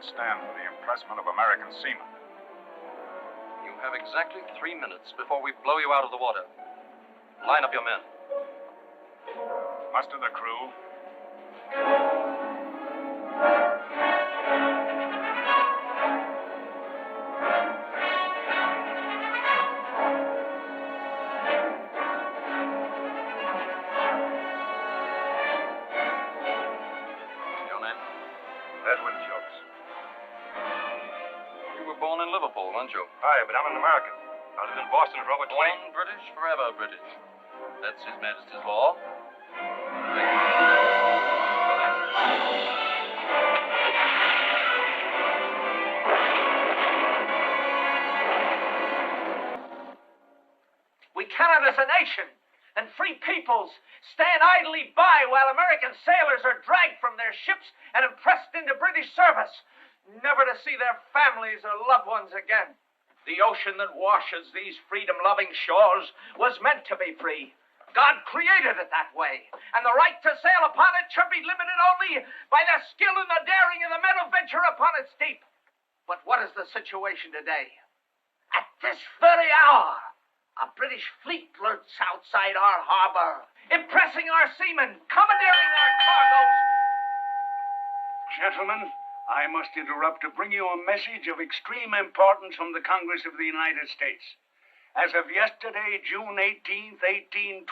cannot stand for the impressment of American seamen. You have exactly 3 minutes before we blow you out of the water. Line up your men. Muster the crew. Edward Dmytryk. You were born in Liverpool, weren't you? Aye, but I'm an American. I lived in Boston for over 20... Born British, forever British. That's His Majesty's law. We cannot, as a nation and free peoples, stand idly by while American sailors are dragged from their ships and impressed into British service, never to see their families or loved ones again. The ocean that washes these freedom-loving shores was meant to be free. God created it that way, and the right to sail upon it should be limited only by the skill and the daring of the men who venture upon its deep. But what is the situation today? At this very hour, a British fleet lurks outside our harbor, impressing our seamen, commandeering our cargoes. Gentlemen, I must interrupt to bring you a message of extreme importance from the Congress of the United States. As of yesterday, June 18th,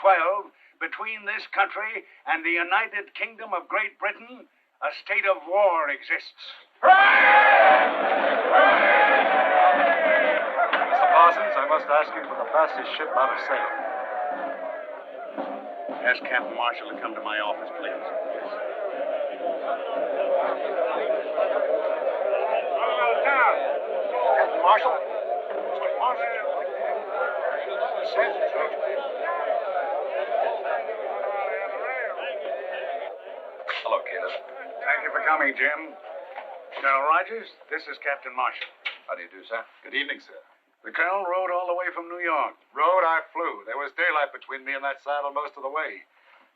1812, between this country and the United Kingdom of Great Britain, a state of war exists. Parsons, I must ask you for the fastest ship out of Salem. Ask Captain Marshall to come to my office, please. Captain Marshall? Hello, Caleb. Thank you for coming, Jim. Colonel Rogers, this is Captain Marshall. How do you do, sir? Good evening, sir. The colonel rode all the way from New York. Rode, I flew. There was daylight between me and that saddle most of the way.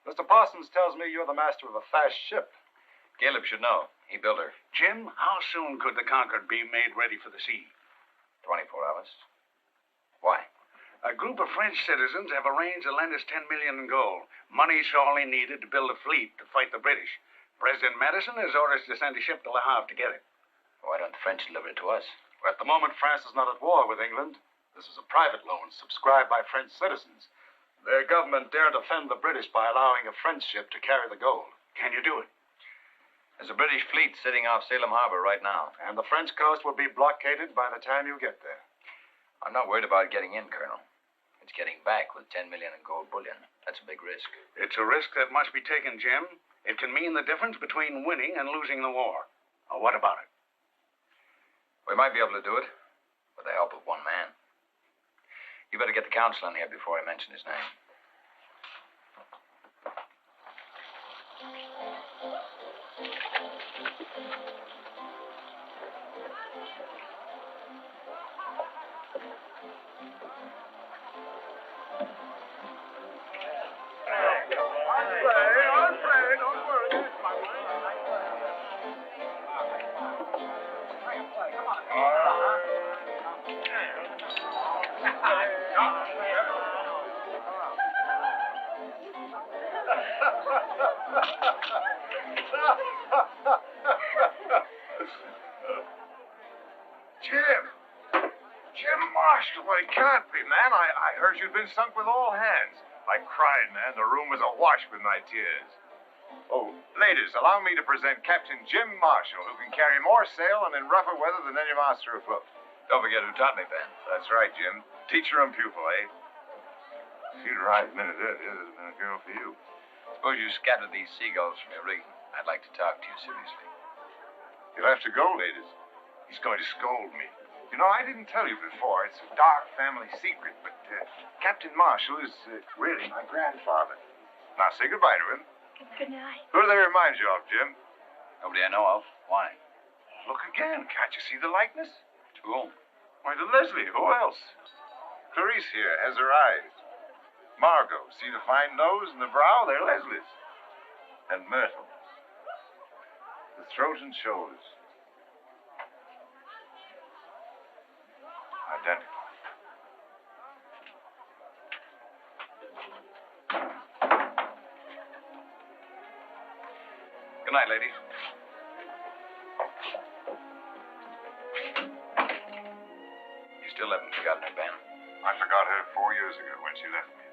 Mr. Parsons tells me you're the master of a fast ship. Caleb should know. He built her. Jim, how soon could the Concord be made ready for the sea? 24 hours. Why? A group of French citizens have arranged to lend us $10 million in gold. Money sorely needed to build a fleet to fight the British. President Madison has orders to send a ship to Le Havre to get it. Why don't the French deliver it to us? At the moment, France is not at war with England. This is a private loan subscribed by French citizens. Their government daren't offend the British by allowing a French ship to carry the gold. Can you do it? There's a British fleet sitting off Salem Harbor right now. And the French coast will be blockaded by the time you get there. I'm not worried about getting in, Colonel. It's getting back with $10 million in gold bullion. That's a big risk. It's a risk that must be taken, Jim. It can mean the difference between winning and losing the war. What about it? We might be able to do it with the help of one man. You better get the council in here before I mention his name. Jim Marshall, well, it can't be, man. I heard you'd been sunk with all hands. I cried, man. The room was awash with my tears. Oh, ladies, allow me to present Captain Jim Marshall, who can carry more sail and in rougher weather than any master afloat. Don't forget who taught me, Ben. That's right, Jim. Teacher and pupil, eh? If you'd arrived a minute earlier, there'd have been a girl for you. Suppose you scattered these seagulls from your rigging. I'd like to talk to you seriously. You'll have to go, ladies. He's going to scold me. You know, I didn't tell you before. It's a dark family secret, but Captain Marshall is really my grandfather. Now, say goodbye to him. Good night. Who do they remind you of, Jim? Nobody I know of. Why? Look again. Can't you see the likeness? To whom? Why, to Leslie. Who else? Clarice here has her eyes. Margot, see the fine nose and the brow? They're Leslie's. And Myrtle. The throat and shoulders. identical. Good night, ladies. You still haven't forgotten her, Ben? I forgot her 4 years ago when she left me.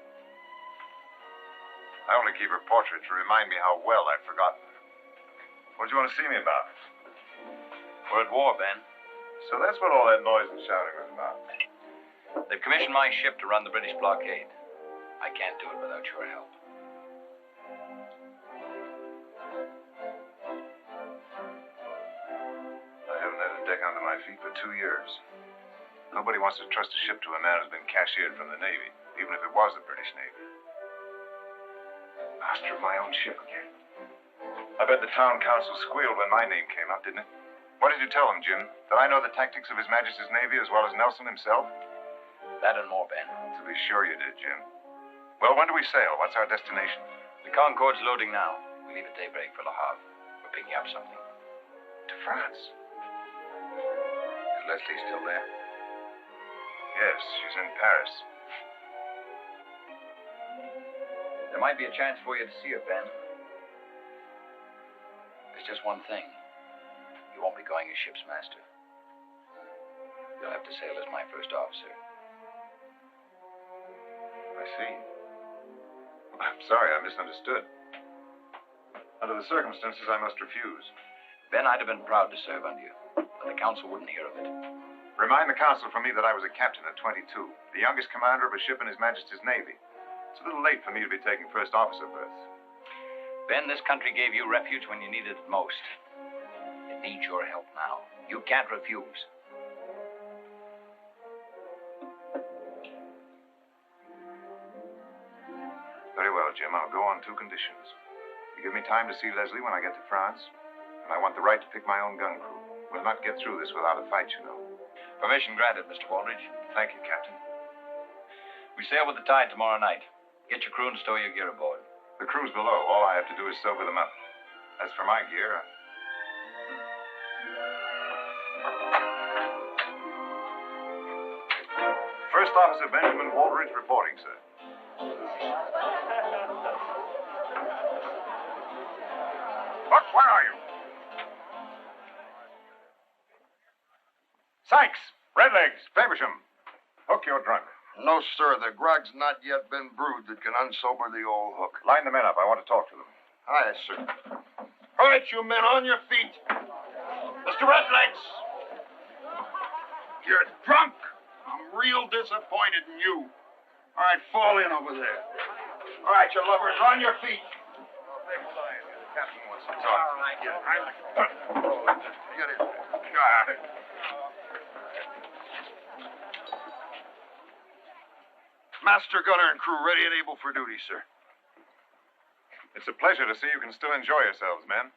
I only keep her portrait to remind me how well I've forgotten her. What do you want to see me about? We're at war, Ben. So that's what all that noise and shouting was about. They've commissioned my ship to run the British blockade. I can't do it without your help. I haven't had a deck under my feet for 2 years. Nobody wants to trust a ship to a man who's been cashiered from the Navy, even if it was the British Navy. Master of my own ship again. I bet the town council squealed when my name came up, didn't it? What did you tell them, Jim? That I know the tactics of His Majesty's Navy as well as Nelson himself? That and more, Ben. To be sure you did, Jim. Well, when do we sail? What's our destination? The Concorde's loading now. We leave at daybreak for Le Havre. We're picking up something. To France. Is Leslie still there? Yes, she's in Paris. There might be a chance for you to see her, Ben. There's just one thing. You won't be going as ship's master. You'll have to sail as my first officer. I see. I'm sorry, I misunderstood. Under the circumstances, I must refuse. Ben, I'd have been proud to serve under you, but the council wouldn't hear of it. Remind the council from me that I was a captain at 22, the youngest commander of a ship in His Majesty's Navy. It's a little late for me to be taking first officer berth. Ben, this country gave you refuge when you needed it most. It needs your help now. You can't refuse. Very well, Jim. I'll go on 2 conditions. You give me time to see Leslie when I get to France, and I want the right to pick my own gun crew. We'll not get through this without a fight, you know. Permission granted, Mr. Waldridge. Thank you, Captain. We sail with the tide tomorrow night. Get your crew and stow your gear aboard. The crew's below. All I have to do is sober them up. As for my gear, First Officer Benjamin Waldridge reporting, sir. Buck, where are you? Sykes, Redlegs, Faversham. Hook, you're drunk. No, sir. The grog's not yet been brewed that can unsober the old hook. Line the men up. I want to talk to them. Aye, sir. All right, you men, on your feet. Mr. Redlegs. You're drunk. I'm real disappointed in you. All right, fall in over there. All right, you lovers, on your feet. The captain wants to talk. All right. Get in. Master gunner and crew ready and able for duty, sir. It's a pleasure to see you can still enjoy yourselves, men.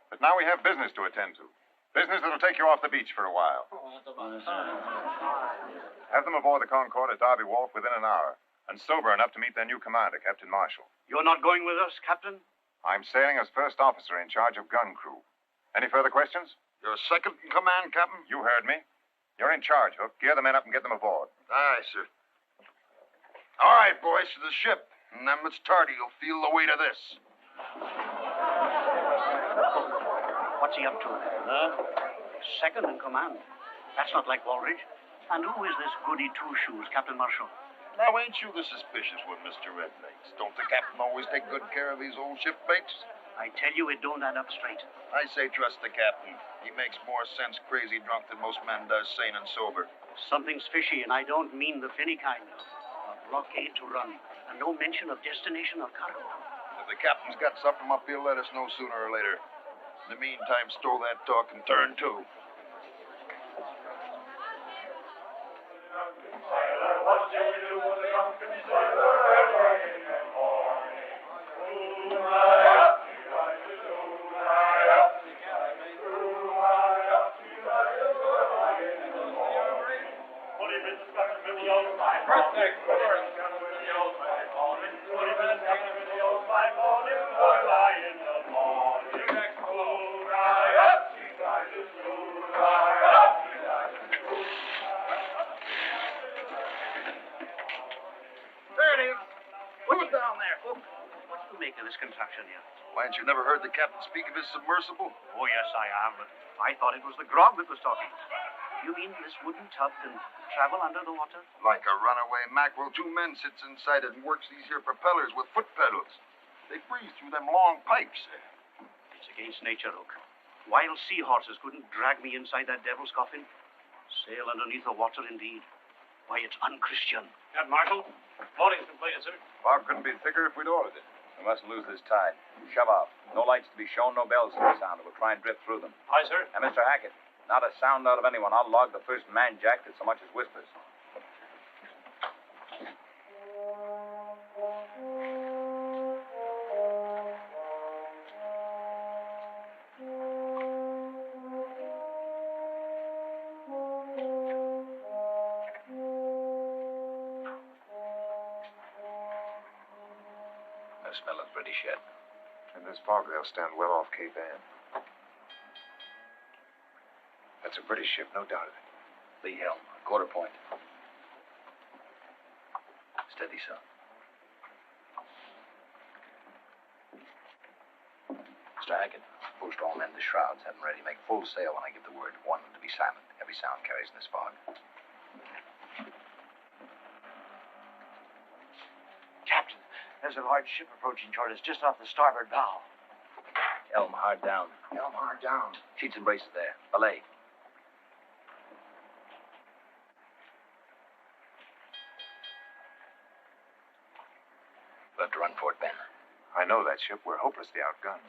But now we have business to attend to. Business that'll take you off the beach for a while. Have them aboard the Concorde at Derby Wharf within an hour, and sober enough to meet their new commander, Captain Marshall. You're not going with us, Captain? I'm sailing as first officer in charge of gun crew. Any further questions? You're second in command, Captain? You heard me. You're in charge, Hook. Gear the men up and get them aboard. Aye, sir. All right, boys, to the ship. And then it's tardy. You'll feel the weight of this. What's he up to? Second in command. That's not like Waldridge. And who is this goody two-shoes, Captain Marshall? Now, ain't you the suspicious one, Mr. Redlegs? Don't the captain always take good care of his old shipmates? I tell you, it don't add up straight. I say trust the captain. He makes more sense crazy drunk than most men does sane and sober. Something's fishy, and I don't mean the finny kind. A blockade to run, and no mention of destination or cargo. If the captain's got something up, he'll let us know sooner or later. In the meantime, stow that talk and turn to. to make of this contraption here. Why, ain't you never heard the captain speak of his submersible? Oh, yes, I have, but I thought it was the grog that was talking. You mean this wooden tub can travel under the water? Like a runaway mackerel, 2 men sits inside it and works these here propellers with foot pedals. They breathe through them long pipes. It's against nature, Hook. Wild seahorses couldn't drag me inside that devil's coffin. Sail underneath the water, indeed. Why, it's unchristian. Captain Marshall, loading's completed, sir. Fog couldn't be thicker if we'd ordered it. We mustn't lose this tide. Shove off. No lights to be shown, no bells to be sounded. We'll try and drift through them. Aye, sir. And Mr. Hackett, not a sound out of anyone. I'll log the first man jack that so much as whispers. No smell of British yet. In this fog, they'll stand well off Cape Ann. That's a British ship, no doubt of it. Lee helm, quarter point. Steady, son. Mr. Hackett, post all men to shrouds. Have them ready to make full sail when I give the word. Warn them to be silent. Every sound carries in this fog. Captain, there's a large ship approaching toward us just off the starboard bow. Helm hard down. Helm hard down. Sheets and braces there. Belay. We'll have to run for it, Ben. I know that ship. We're hopelessly outgunned.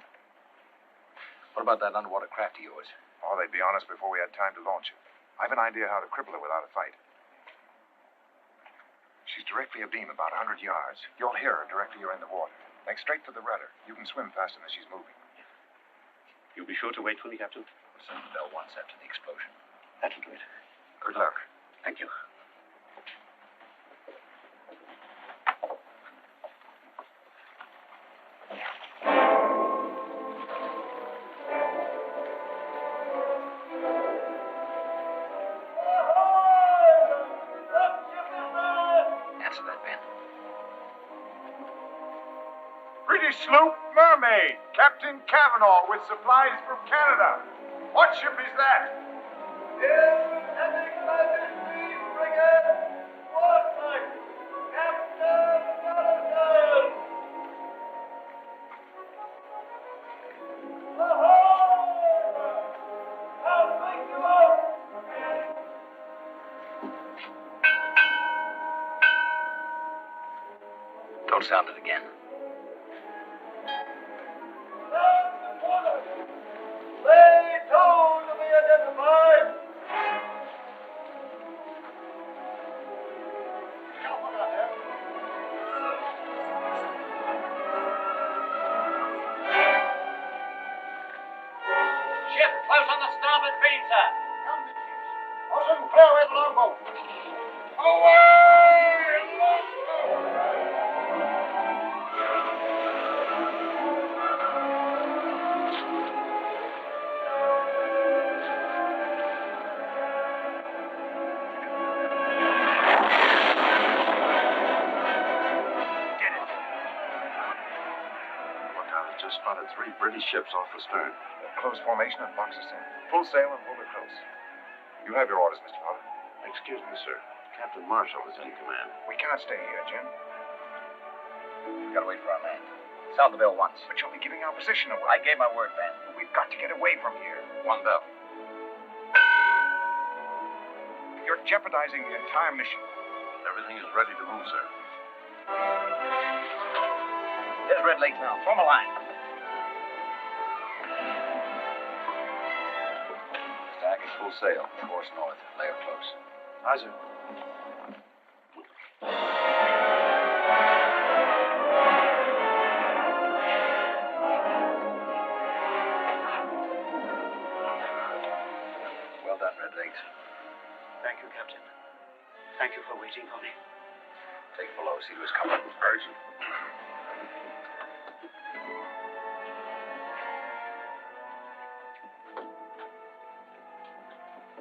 What about that underwater craft of yours? Oh, they'd be on us before we had time to launch it. I've an idea how to cripple her without a fight. She's directly abeam, about 100 yards. You'll hear her directly you're in the water. Make straight for the rudder. You can swim faster than she's moving. You'll be sure to wait for me, Captain? We'll send the bell once after the explosion. That'll do it. Good luck. Thank you. Answer that, Ben. British sloop Mermaid, Captain Cavanaugh with supplies from Canada. What ship is that? Don't sound it again. Ship close on the starboard beam, sir. Awesome, clear away the longboat. Just spotted 3 British ships off the stern. Close formation and box us in. Full sail and hold her close. You have your orders, Mr. Potter. Excuse me, sir. Captain Marshall is in command. We can't stay here, Jim. We gotta wait for our man. Sound the bell once. But you'll be giving our position away. I gave my word, Ben. We've got to get away from here. One bell. You're jeopardizing the entire mission. Everything is ready to move, sir. There's Red Lake now. Form a line. Stack is full sail. Course north. Lay her close. Aye, sir. Well done, Red Lakes. Thank you, Captain. Thank you for waiting for me. Take below. See who's coming. Aye, sir.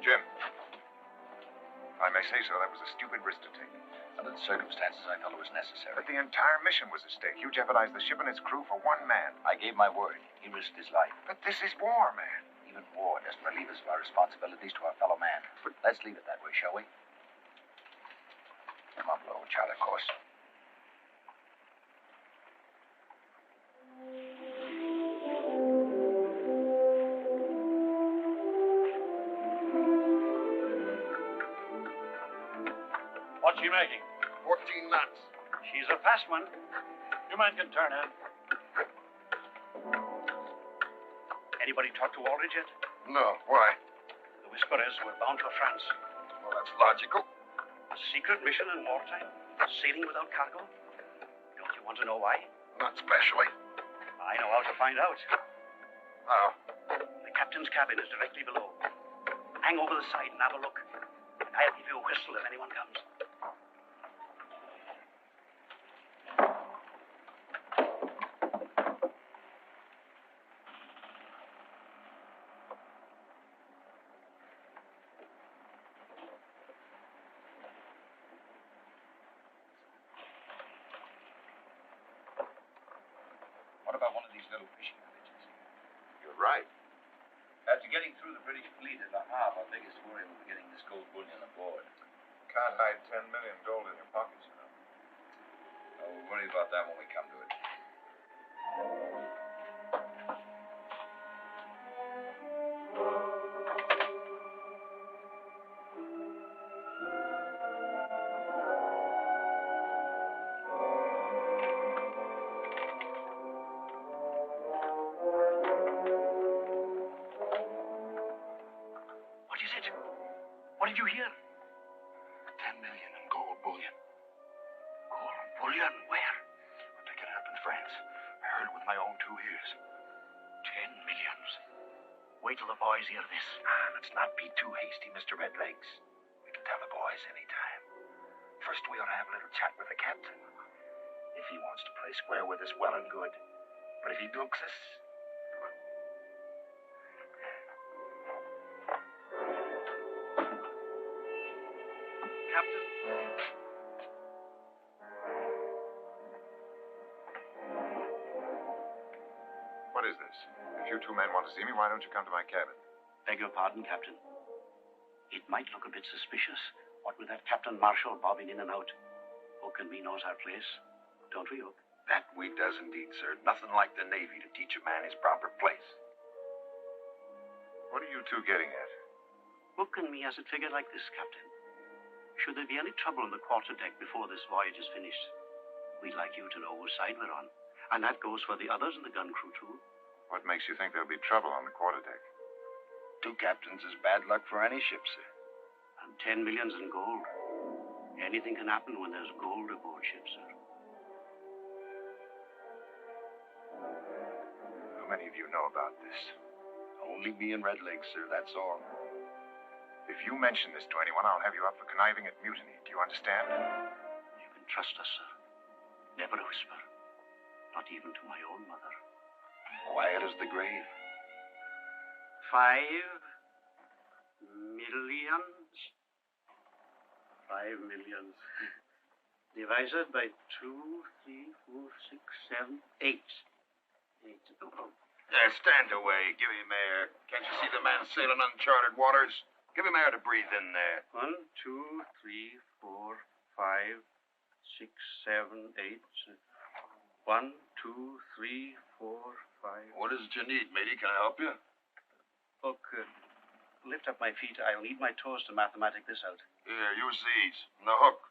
Jim, I I say so. That was a stupid risk to take. Under the circumstances, I felt it was necessary. But the entire mission was at stake. You jeopardized the ship and its crew for one man. I gave my word. He risked his life. But this is war, man. Even war doesn't relieve us of our responsibilities to our fellow man. But let's leave it that way, shall we? Come on, below, chart our course. What's she making? 14 knots. She's a fast one. Your man can turn in. Anybody talk to Waldridge yet? No, why? The whisper is we're bound for France. Well, that's logical. A secret mission in wartime? Sailing without cargo? Don't you want to know why? Not especially. I know how to find out. How? The captain's cabin is directly below. Hang over the side and have a look. And I'll give you a whistle if anyone comes. What about one of these little fishing villages? You're right. After getting through the British fleet at Le Havre, our biggest worry will be getting this gold bullion aboard. Can't hide $10 million gold in your pockets, you know. Oh, we'll worry about that when we come to it. What is it? What did you hear? 10 million in gold bullion. Gold bullion? Where? We're picking it up in France. I heard it with my own 2 ears. 10 millions. Wait till the boys hear this. Let's not be too hasty, Mr. Redlegs. We can tell the boys any time. First, we ought to have a little chat with the captain. If he wants to play square with us, well and good. But if he dukes us... Captain? What is this? If you 2 men want to see me, why don't you come to my cabin? Beg your pardon, Captain. It might look a bit suspicious, what with that Captain Marshall bobbing in and out. Hook and me knows our place. Don't we, Hook? That we does indeed, sir. Nothing like the Navy to teach a man his proper place. What are you 2 getting at? Hook and me has it figured like this, Captain. Should there be any trouble on the quarterdeck before this voyage is finished, we'd like you to know whose side we're on. And that goes for the others in the gun crew, too. What makes you think there'll be trouble on the quarterdeck? 2 captains is bad luck for any ship, sir. And 10 millions in gold. Anything can happen when there's gold aboard ship, sir. How many of you know about this? Only me and Redlegs, sir, that's all. If you mention this to anyone, I'll have you up for conniving at mutiny. Do you understand? You can trust us, sir. Never a whisper. Not even to my own mother. Quiet as the grave. 5 millions. 5 millions. Divided by 2, 3, 4, 6, 7, 8. 8. Oh. Stand away. Give him air. Can't you see the man sailing uncharted waters? Give him air to breathe in there. 1, 2, 3, 4, 5, 6, 7, 8. 1, 2, 3, 4, 5. What is it you need, matey? Can I help you? Look, lift up my feet. I'll need my toes to mathematic this out. Here, use these. And the hook.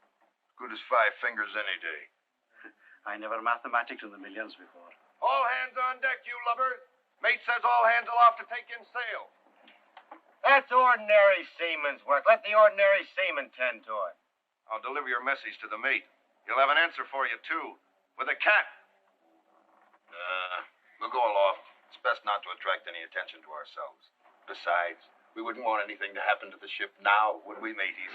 Good as 5 fingers any day. I never mathematiced in the millions before. All hands on deck, you lubbers. Mate says all hands will off to take in sail. That's ordinary seaman's work. Let the ordinary seaman tend to it. I'll deliver your message to the mate. He'll have an answer for you, too. With a cat. We'll go aloft. It's best not to attract any attention to ourselves. Besides, we wouldn't want anything to happen to the ship now, would we, mateys?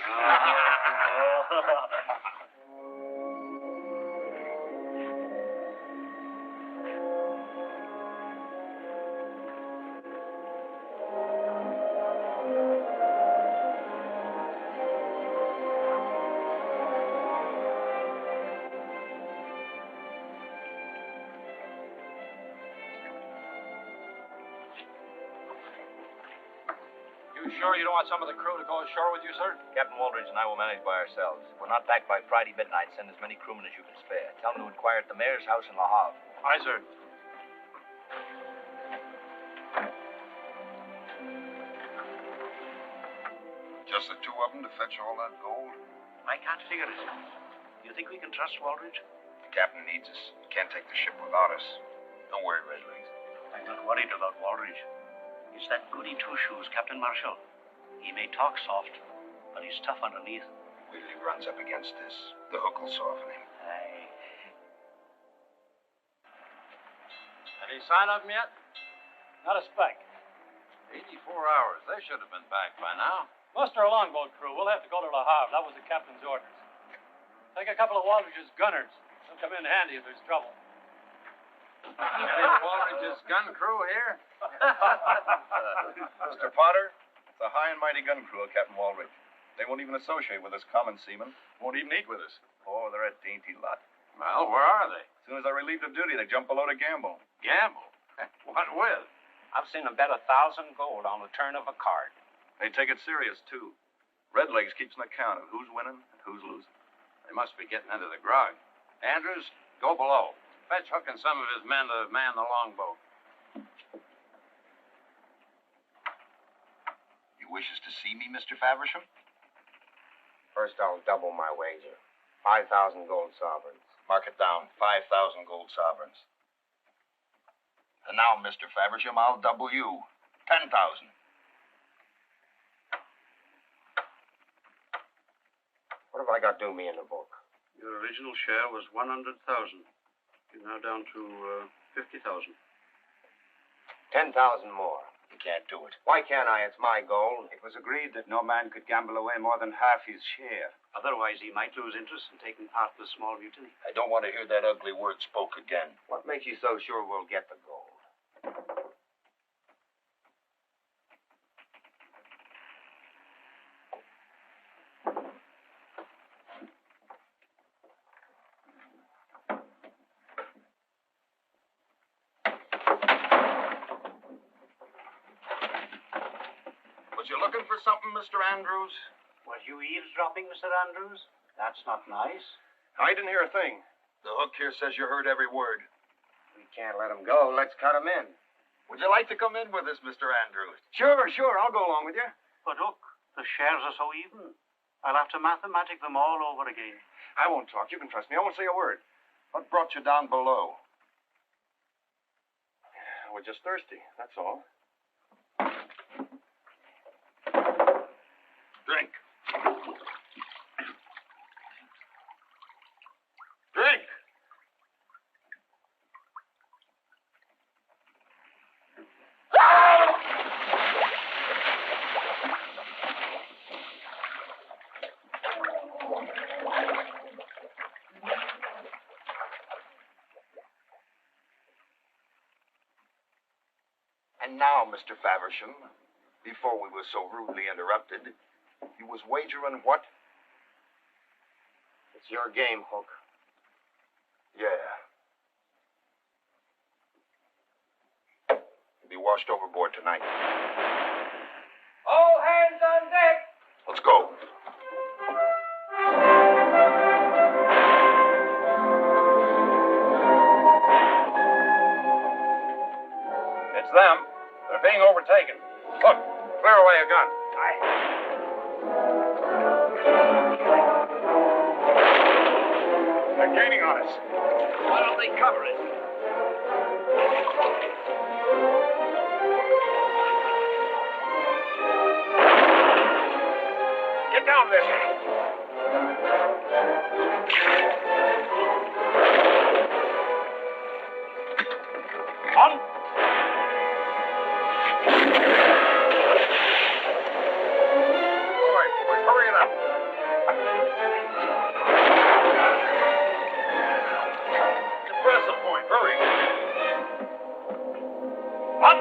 You sure you don't want some of the crew to go ashore with you, sir? Captain Waldridge and I will manage by ourselves. If we're not back by Friday midnight, send as many crewmen as you can spare. Tell them to inquire at the mayor's house in Le Havre. Aye, sir. Just the two of them to fetch all that gold? I can't figure it. You think we can trust Waldridge? The captain needs us. Can't take the ship without us. Don't worry, Redlegs. I'm not worried about Waldridge. It's that goody two-shoes, Captain Marshall. He may talk soft, but he's tough underneath. Wait till he runs up against this. The hook will soften him. Aye. Any sign of him yet? Not a speck. 84 hours. They should have been back by now. Muster a longboat crew. We'll have to go to Le Havre. That was the captain's orders. Take a couple of Waldridge's gunners. They'll come in handy if there's trouble. Waldridge's gun crew here? Mr. Potter, it's a high and mighty gun crew of Captain Waldridge. They won't even associate with us common seamen. Won't even eat with us. Oh, they're a dainty lot. Well, where are they? As soon as they're relieved of duty, they jump below to gamble. Gamble? What with? I've seen him bet 1,000 gold on the turn of a card. They take it serious, too. Redlegs keeps an account of who's winning and who's losing. They must be getting into the grog. Andrews, go below. Fetch Hook and some of his men to man the longboat. You wishes to see me, Mr. Faversham? First, I'll double my wager. 5,000 gold sovereigns. Mark it down. 5,000 gold sovereigns. And now, Mr. Faversham, I'll double you. 10,000. What have I got due me in the book? Your original share was 100,000. You're now down to 50,000. 10,000 more. You can't do it. Why can't I? It's my gold. It was agreed that no man could gamble away more than half his share. Otherwise, he might lose interest in taking part in the small mutiny. I don't want to hear that ugly word spoke again. What makes you so sure we'll get the gold? Was you looking for something, Mr. Andrews? Was you eavesdropping, Mr. Andrews? That's not nice. I didn't hear a thing. The hook here says you heard every word. We can't let him go. Let's cut him in. Would you like to come in with us, Mr. Andrews? Sure. I'll go along with you. But look, the shares are so even. I'll have to mathematic them all over again. I won't talk. You can trust me. I won't say a word. What brought you down below? We're just thirsty. That's all. Drink. Drink! And now, Mr. Faversham, before we were so rudely interrupted, you was wagering what? It's your game, Hook. Yeah. You'll be washed overboard tonight. All hands on deck. Let's go. It's them. They're being overtaken. Look, clear away a gun. They're gaining on us. Why don't they cover it? Get down there. On. All right, boys, hurry it up. Press the point, hurry. On.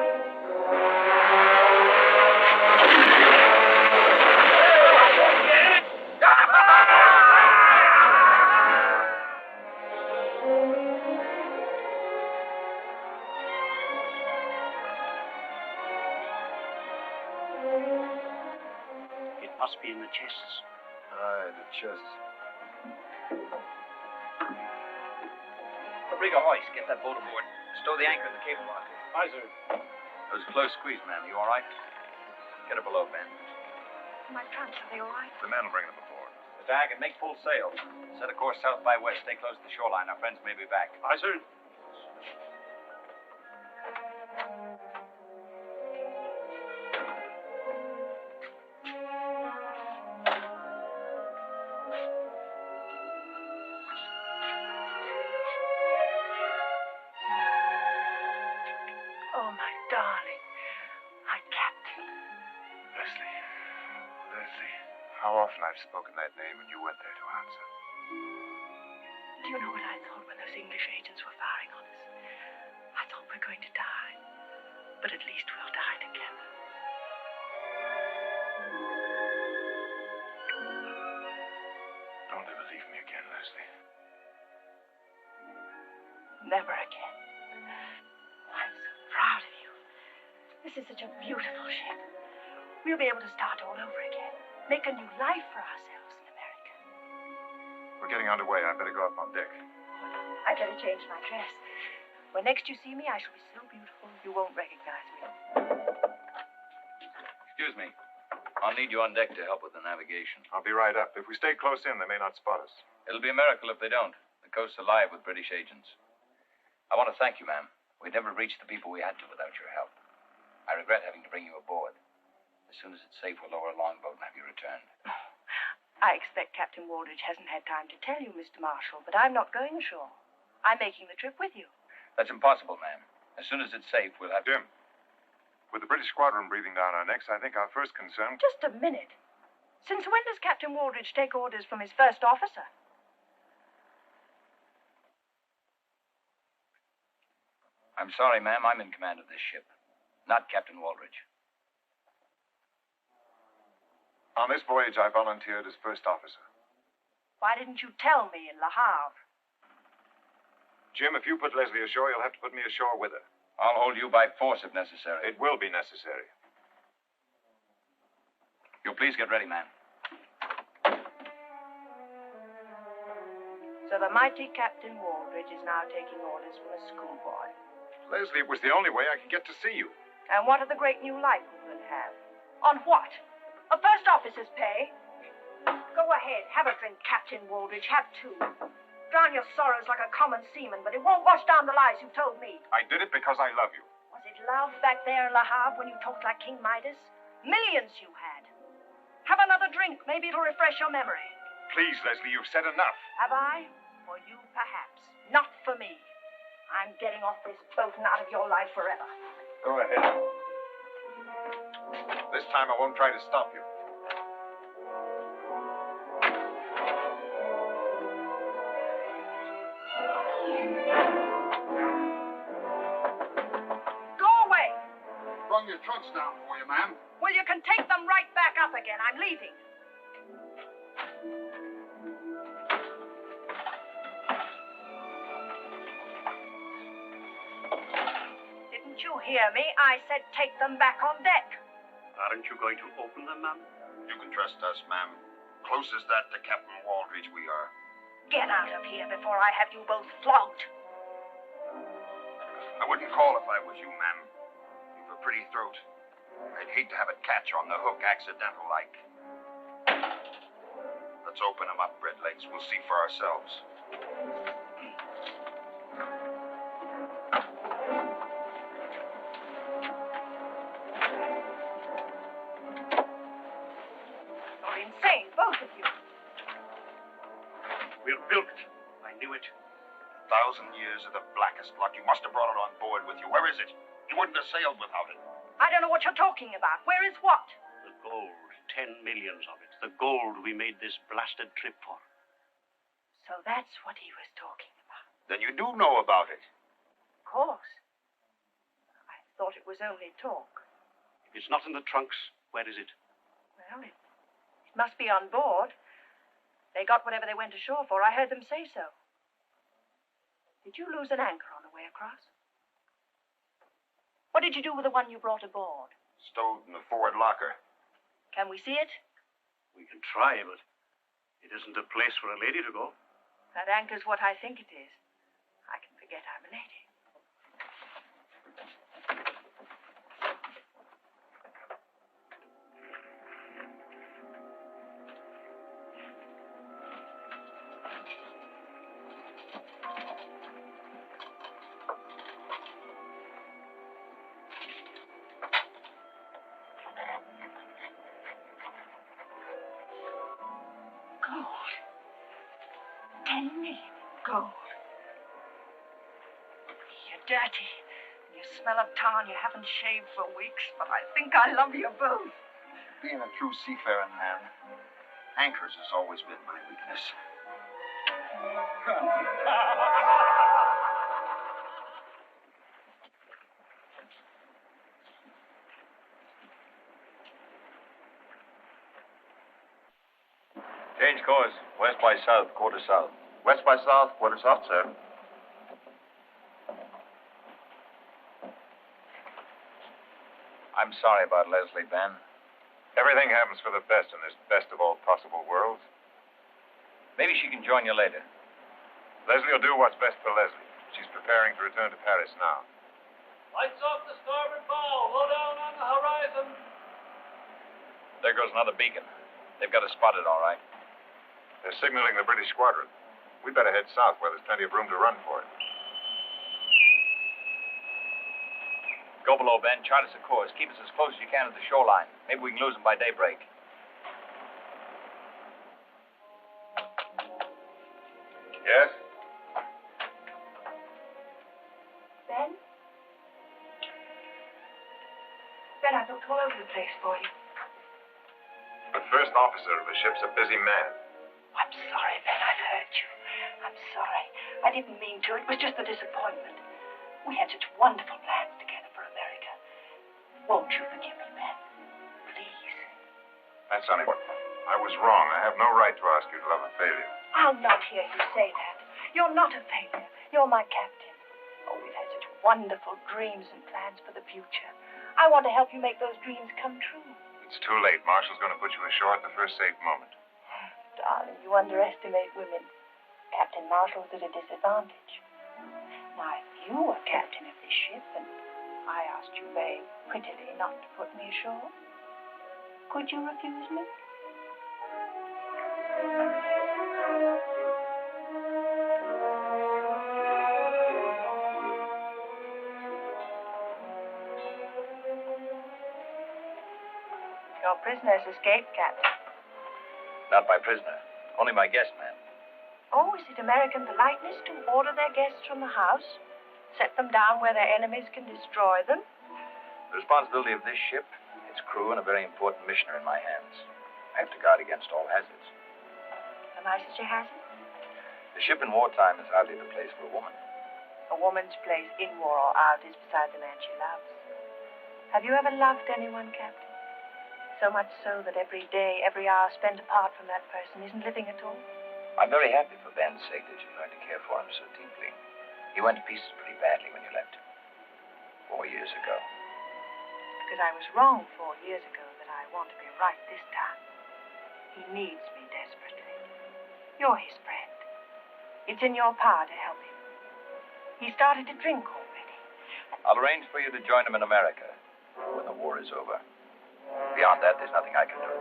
the chests. Aye, the chests. Rig a hoist. Get that boat aboard. Stow the anchor in the cable lock. Aye, sir. That was a close squeeze, ma'am. You all right? Get her below, Ben. My trunks, are they all right? The men will bring them aboard. The dag and make full sail. Set a course south by west. Stay close to the shoreline. Our friends may be back. Aye, sir. Oh, my darling. My captain. Leslie, how often I've spoken that name and you weren't there to answer. Do you know what I thought when those English agents were firing on us? I thought we're going to die. But at least we'll die together. Don't ever leave me again, Leslie. Never again. I'm so proud of you. This is such a beautiful ship. We'll be able to start all over again. Make a new life for ourselves in America. We're getting underway. I better go up on deck. I'd better change my dress. When next you see me, I shall be so beautiful you won't recognize me. Excuse me. I'll need you on deck to help with the navigation. I'll be right up. If we stay close in, they may not spot us. It'll be a miracle if they don't. The coast's alive with British agents. I want to thank you, ma'am. We'd never have reached the people we had to without your help. I regret having to bring you aboard. As soon as it's safe, we'll lower a longboat and have you returned. I expect Captain Waldridge hasn't had time to tell you, Mr. Marshall, but I'm not going ashore. I'm making the trip with you. That's impossible, ma'am. As soon as it's safe, we'll have... Jim, with the British squadron breathing down our necks, I think our first concern... Just a minute. Since when does Captain Waldridge take orders from his first officer? I'm sorry, ma'am. I'm in command of this ship, not Captain Waldridge. On this voyage, I volunteered as first officer. Why didn't you tell me in Le Havre? Jim, if you put Leslie ashore, you'll have to put me ashore with her. I'll hold you by force if necessary. It will be necessary. You'll please get ready, ma'am. So the mighty Captain Waldridge is now taking orders from a schoolboy. Leslie, it was the only way I could get to see you. And what are the great new life we will have? On what? A first officer's pay? Go ahead, have a drink, Captain Waldridge. Have two. Drown your sorrows like a common seaman, but it won't wash down the lies you told me. I did it because I love you. Was it love back there in Le Havre when you talked like King Midas? Millions you had. Have another drink. Maybe it'll refresh your memory. Please, Leslie, you've said enough. Have I? For you, perhaps. Not for me. I'm getting off this boat and out of your life forever. Go ahead. This time I won't try to stop you. Go away. Brung your trunks down for you, ma'am. Well, you can take them right back up again. I'm leaving. Didn't you hear me? I said take them back on deck. Aren't you going to open them, ma'am? You can trust us, ma'am. Close as that to Captain Waldridge we are. Get out of here before I have you both flogged. I wouldn't call if I was you, ma'am. You've a pretty throat. I'd hate to have it catch on the hook accidental like. Let's open them up, Redlegs. We'll see for ourselves. You're insane, both of you. We're bilked. I knew it. 1,000 years of the blackest luck. You must have brought it on board with you. Where is it? You wouldn't have sailed without it. I don't know what you're talking about. Where is what? The gold. 10 millions of it. The gold we made this blasted trip for. So that's what he was talking about. Then you do know about it. Of course. I thought it was only talk. If it's not in the trunks, where is it? Well, it must be on board. They got whatever they went ashore for. I heard them say so. Did you lose an anchor on the way across? What did you do with the one you brought aboard? Stowed in the forward locker. Can we see it? We can try, but it isn't a place for a lady to go. That anchor's what I think it is. I can forget I'm a lady. Gold. 10 million gold. You're dirty. You smell of tar and you haven't shaved for weeks, but I think I love you both. Being a true seafaring man, anchors has always been my weakness. Change course. West by south, quarter south. West by south, quarter south, sir. I'm sorry about Leslie, Ben. Everything happens for the best in this best of all possible worlds. Maybe she can join you later. Leslie will do what's best for Leslie. She's preparing to return to Paris now. Lights off the starboard bow. Low down on the horizon. There goes another beacon. They've got us spotted, all right. They're signaling the British squadron. We'd better head south where there's plenty of room to run for it. Go below, Ben. Chart us a course. Keep us as close as you can to the shoreline. Maybe we can lose them by daybreak. Yes? Ben? Ben, I've looked all over the place for you. The first officer of the ship's a busy man. I'm sorry, Ben. I've hurt you. I'm sorry. I didn't mean to. It was just the disappointment. We had such wonderful plans together for America. Won't you forgive me, Ben? Please. That's unimportant. I was wrong. I have no right to ask you to love a failure. I'll not hear you say that. You're not a failure. You're my captain. Oh, we've had such wonderful dreams and plans for the future. I want to help you make those dreams come true. It's too late. Marshall's going to put you ashore at the first safe moment. Darling, you underestimate women. Captain Marshall's at a disadvantage. Now, if you were captain of this ship and I asked you very prettily not to put me ashore, could you refuse me? Your prisoner's escaped, Captain. Not my prisoner. Only my guest man. Oh, is it American politeness to order their guests from the house? Set them down where their enemies can destroy them? The responsibility of this ship, its crew, and a very important mission are in my hands. I have to guard against all hazards. Am I such a hazard? The ship in wartime is hardly the place for a woman. A woman's place in war or out is beside the man she loves. Have you ever loved anyone, Captain? So much so that every day, every hour spent apart from that person isn't living at all? I'm very happy for Ben's sake that you learned to care for him so deeply. He went to pieces pretty badly when you left him. 4 years ago. Because I was wrong 4 years ago that I want to be right this time. He needs me desperately. You're his friend. It's in your power to help him. He started to drink already. I'll arrange for you to join him in America when the war is over. Beyond that, there's nothing I can do.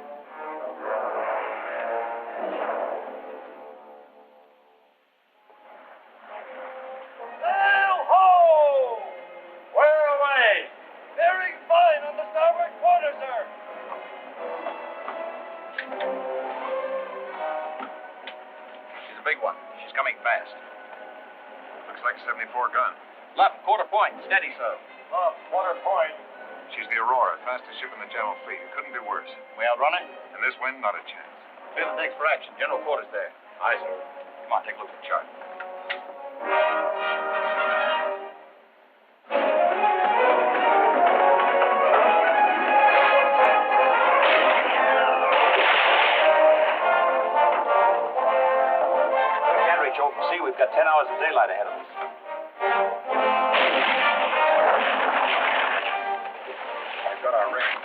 Sail ho! Where away? Bearing fine on the starboard quarter, sir. She's a big one. She's coming fast. Looks like a 74 gun. Left, quarter point. Steady, sir. Quarter point. She's the Aurora, fastest ship in the General Fleet. It couldn't be worse. We outrun it? In this wind, not a chance. Clear the decks for action. General quarters there. Aye, sir. Come on, take a look at the chart. We can't reach open sea. We've got 10 hours of daylight ahead of us. We've got our range.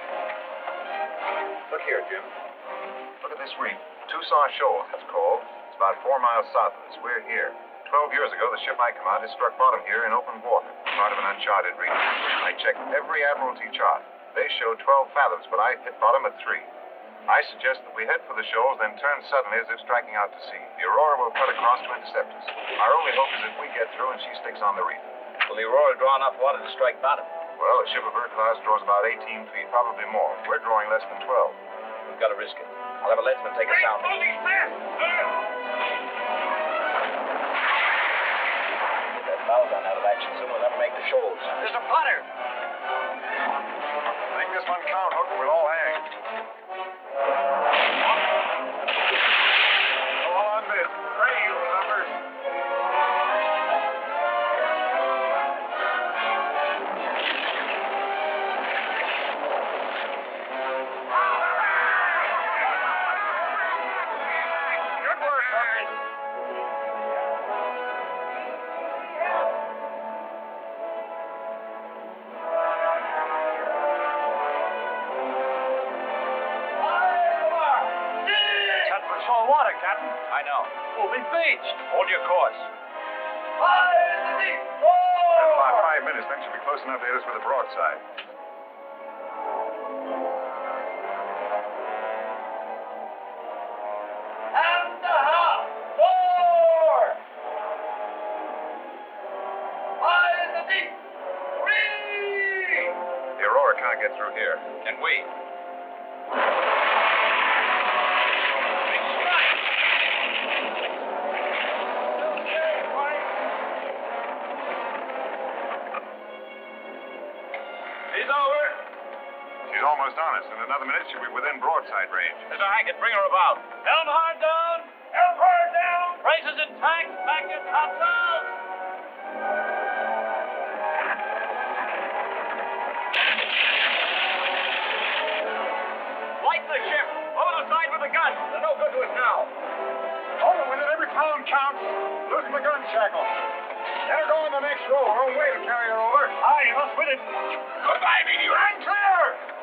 Look here, Jim. Look at this reef. Tucson Shoals, it's called. It's about 4 miles south of us. We're here. 12 years ago, the ship I commanded struck bottom here in open water, part of an uncharted region. I checked every Admiralty chart. They showed 12 fathoms, but I hit bottom at 3. I suggest that we head for the shoals, then turn suddenly as if striking out to sea. The Aurora will cut across to intercept us. Our only hope is that we get through and she sticks on the reef. Will the Aurora draw enough water to strike bottom? Well, a ship of her class draws about 18 feet, probably more. We're drawing less than 12. We've got to risk it. I'll have a leadsman take us out. Get that bow gun out of action soon, we'll never make the shoals. There's a putter! Make this one count, Hook. We'll all hang. Go on this. Pray, you lovers. Good work, Hook. Salt water, Captain. I know. We'll be beached. Hold your course. About 5 minutes, then she'll be close enough to hit us with a broadside. And the half. 4. High in the deep. 3. The Aurora can't get through here. Can we? Almost on us. In another minute, she'll be within broadside range. Mr. Hackett, bring her about. Helm hard down. Helm hard down. Braces intact. Back your topsails. Light the ship. Over the side with the gun. They're no good to us now. Hold it with it. Every pound counts. Loosen the gun shackle. Let her go on the next row. Her own way to carry her over. Aye, you must with it. Goodbye, meteor. I'm clear.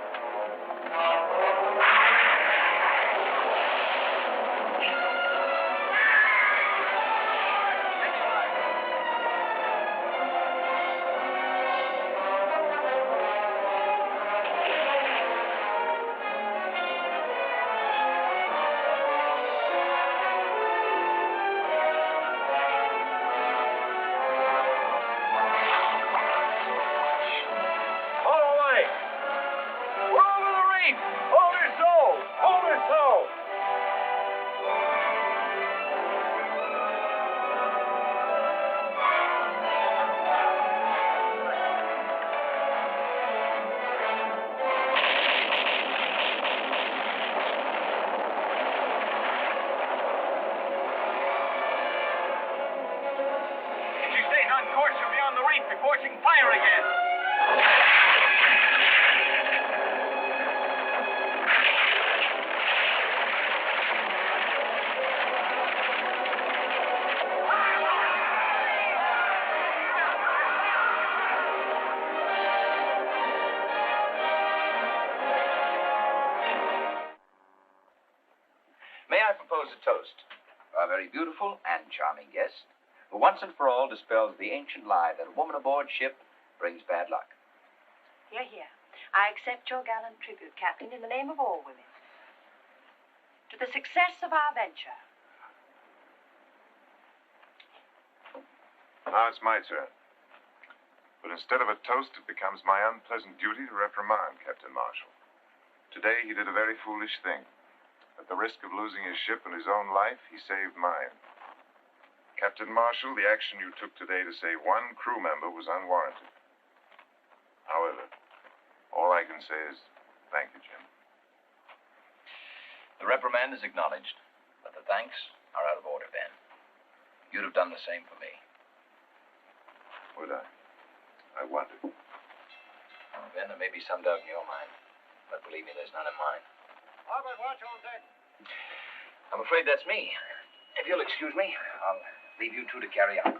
Before she can fire again. May I propose a toast? Our very beautiful and charming guest, who once and for all dispels the ancient lie that a woman aboard ship brings bad luck. Hear, hear. I accept your gallant tribute, Captain, in the name of all women. To the success of our venture. Now it's my turn. But instead of a toast, it becomes my unpleasant duty to reprimand Captain Marshall. Today, he did a very foolish thing. At the risk of losing his ship and his own life, he saved mine. Captain Marshall, the action you took today to save one crew member was unwarranted. However, all I can say is thank you, Jim. The reprimand is acknowledged, but the thanks are out of order, Ben. You'd have done the same for me. Would I? I wondered. Oh, Ben, there may be some doubt in your mind, but believe me, there's none in mine. Albert, watch on deck. I'm afraid that's me. If you'll excuse me, I'll leave you two to carry on.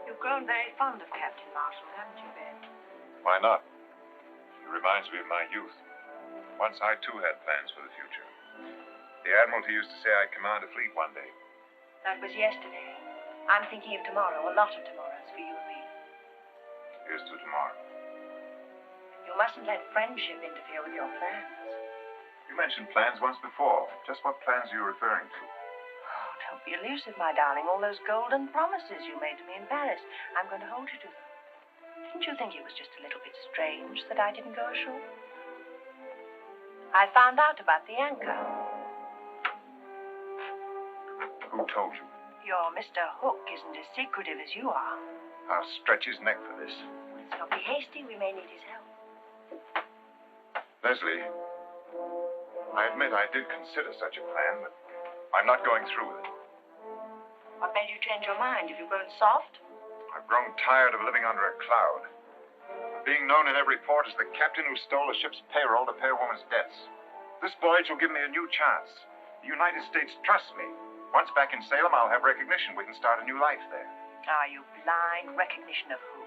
You've grown very fond of Captain Marshall. Marshal, haven't you, Ben? Why not? He reminds me of my youth. Once I, too, had plans for the future. The Admiralty used to say I'd command a fleet one day. That was yesterday. I'm thinking of tomorrow, a lot of tomorrows for you and me. Here's to tomorrow. You mustn't let friendship interfere with your plans. You mentioned plans once before. Just what plans are you referring to? Oh, don't be elusive, my darling. All those golden promises you made to me in Paris. I'm going to hold you to them. Didn't you think it was just a little bit strange that I didn't go ashore? I found out about the anchor. Who told you? Your Mr. Hook isn't as secretive as you are. I'll stretch his neck for this. Don't be hasty. We may need his help. Leslie, I admit I did consider such a plan, but I'm not going through with it. What made you change your mind? Have you grown soft? I've grown tired of living under a cloud. Of being known in every port as the captain who stole a ship's payroll to pay a woman's debts. This voyage will give me a new chance. The United States trusts me. Once back in Salem, I'll have recognition. We can start a new life there. Are you blind? Recognition of who?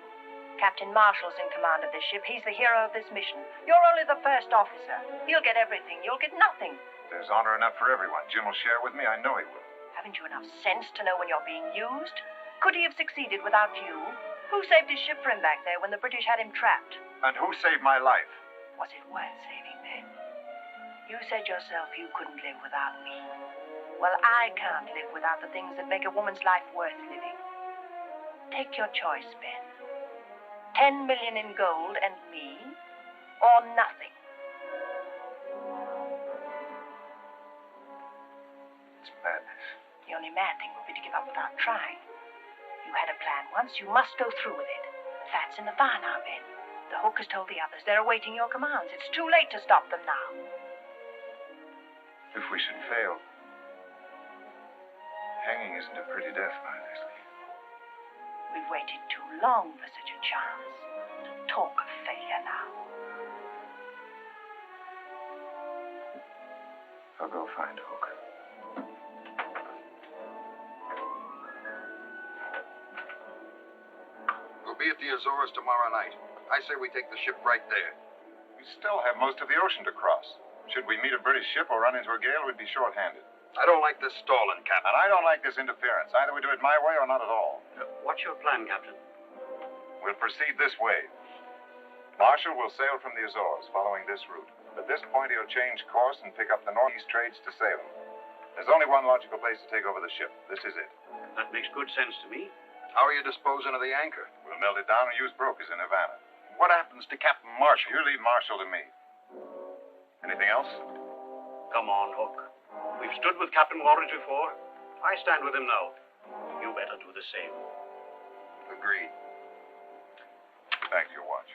Captain Marshall's in command of this ship. He's the hero of this mission. You're only the first officer. He'll get everything. You'll get nothing. There's honor enough for everyone. Jim will share with me. I know he will. Haven't you enough sense to know when you're being used? Could he have succeeded without you? Who saved his ship for him back there when the British had him trapped? And who saved my life? Was it worth saving then? You said yourself you couldn't live without me. Well, I can't live without the things that make a woman's life worth living. Take your choice, Ben. 10 million in gold and me, or nothing. It's madness. The only mad thing would be to give up without trying. You had a plan once, you must go through with it. Fat's in the fire now, Ben. The Hook has told the others they're awaiting your commands. It's too late to stop them now. If we should fail, hanging isn't a pretty death, my Leslie. We've waited too long for such a chance. To talk of failure now. I'll go find Hook. We'll be at the Azores tomorrow night. I say we take the ship right there. We still have most of the ocean to cross. Should we meet a British ship or run into a gale, we'd be short-handed. I don't like this stalling, Captain. And I don't like this interference. Either we do it my way or not at all. What's your plan, Captain? We'll proceed this way. Marshall will sail from the Azores, following this route. At this point, he'll change course and pick up the northeast trades to Salem. There's only one logical place to take over the ship. This is it. That makes good sense to me. How are you disposing of the anchor? We'll melt it down and use brokers in Havana. What happens to Captain Marshall? You leave Marshall to me. Anything else? Come on, Hook. We've stood with Captain Waldridge before. I stand with him now. You better do the same. Agreed. Thank you, Watch.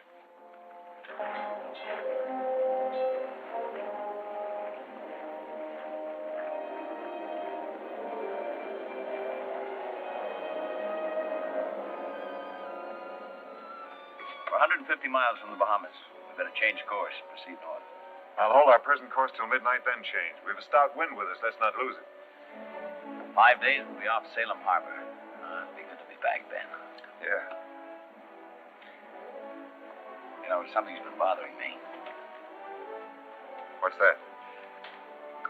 We're 150 miles from the Bahamas. We better change course and proceed north. I'll hold our present course till midnight, then change. We've a stout wind with us. Let's not lose it. 5 days, we'll be off Salem Harbor. It'll be good to be back, Ben. Yeah. You know, something's been bothering me. What's that?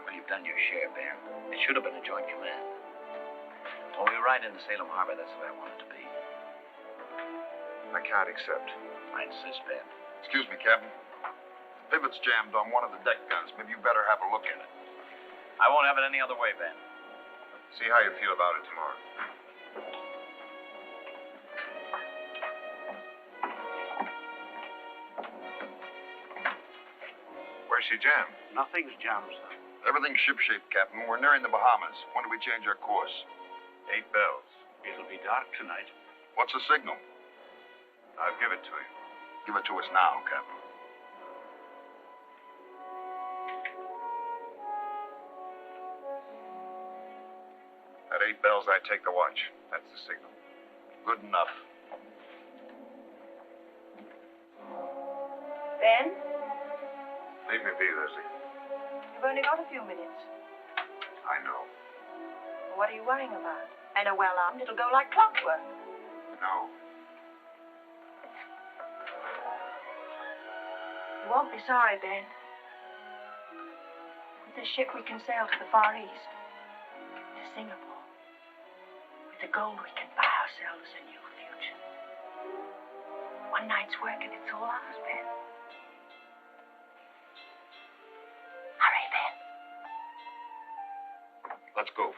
Well, you've done your share, Ben. It should have been a joint command. When we ride into Salem Harbor, that's the way I want it to be. I can't accept. I insist, Ben. Excuse me, Captain. The pivot's jammed on one of the deck guns. Maybe you better have a look at it. I won't have it any other way, Ben. See how you feel about it tomorrow. Where's she jammed? Nothing's jammed, sir. Everything's shipshape, Captain. We're nearing the Bahamas. When do we change our course? 8 bells. It'll be dark tonight. What's the signal? I'll give it to you. Give it to us now, Captain. At 8 bells, I take the watch. That's the signal. Good enough. Ben, Leave me be, Leslie. you've only got a few minutes. I know. What are you worrying about? And a well-armed, it'll go like clockwork. No. You won't be sorry, Ben. With this ship, we can sail to the Far East, to Singapore. With the gold, we can buy ourselves a new future. One night's work, and it's all ours, Ben. Hurry, Ben. Let's go.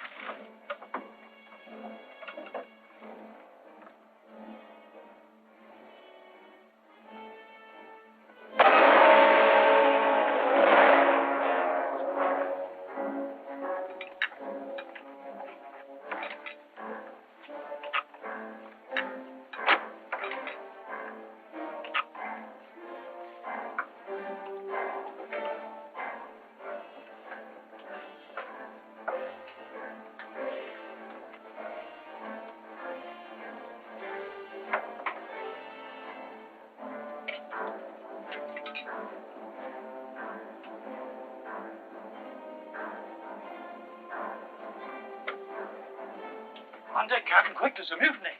On deck, Captain. Quick, there's a mutiny.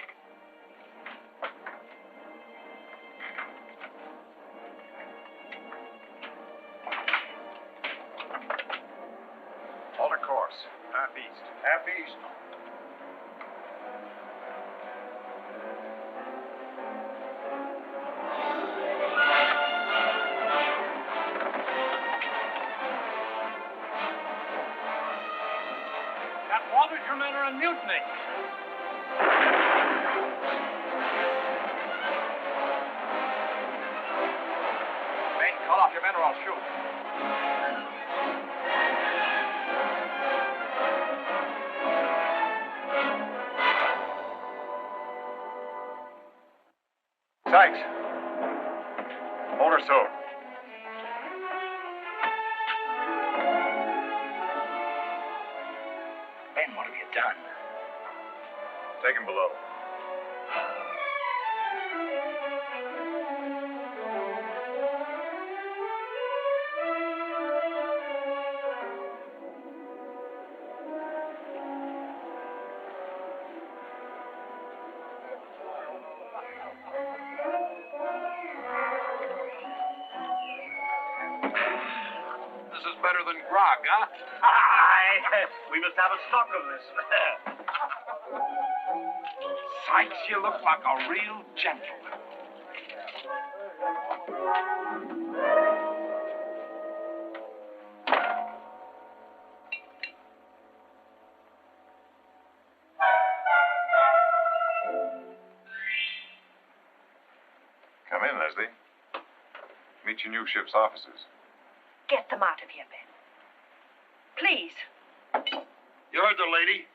Alter course. Half east. Half east. Captain Waldridge, your men are in mutiny. Ben, call off your men or I'll shoot. Sykes. Hold her so. Ben, what have you done? Take him below. This is better than grog, huh? Aye, we must have a stock of this. Sykes, you look like a real gentleman. Come in, Leslie. Meet your new ship's officers. Get them out of here, Ben. Please. You heard the lady.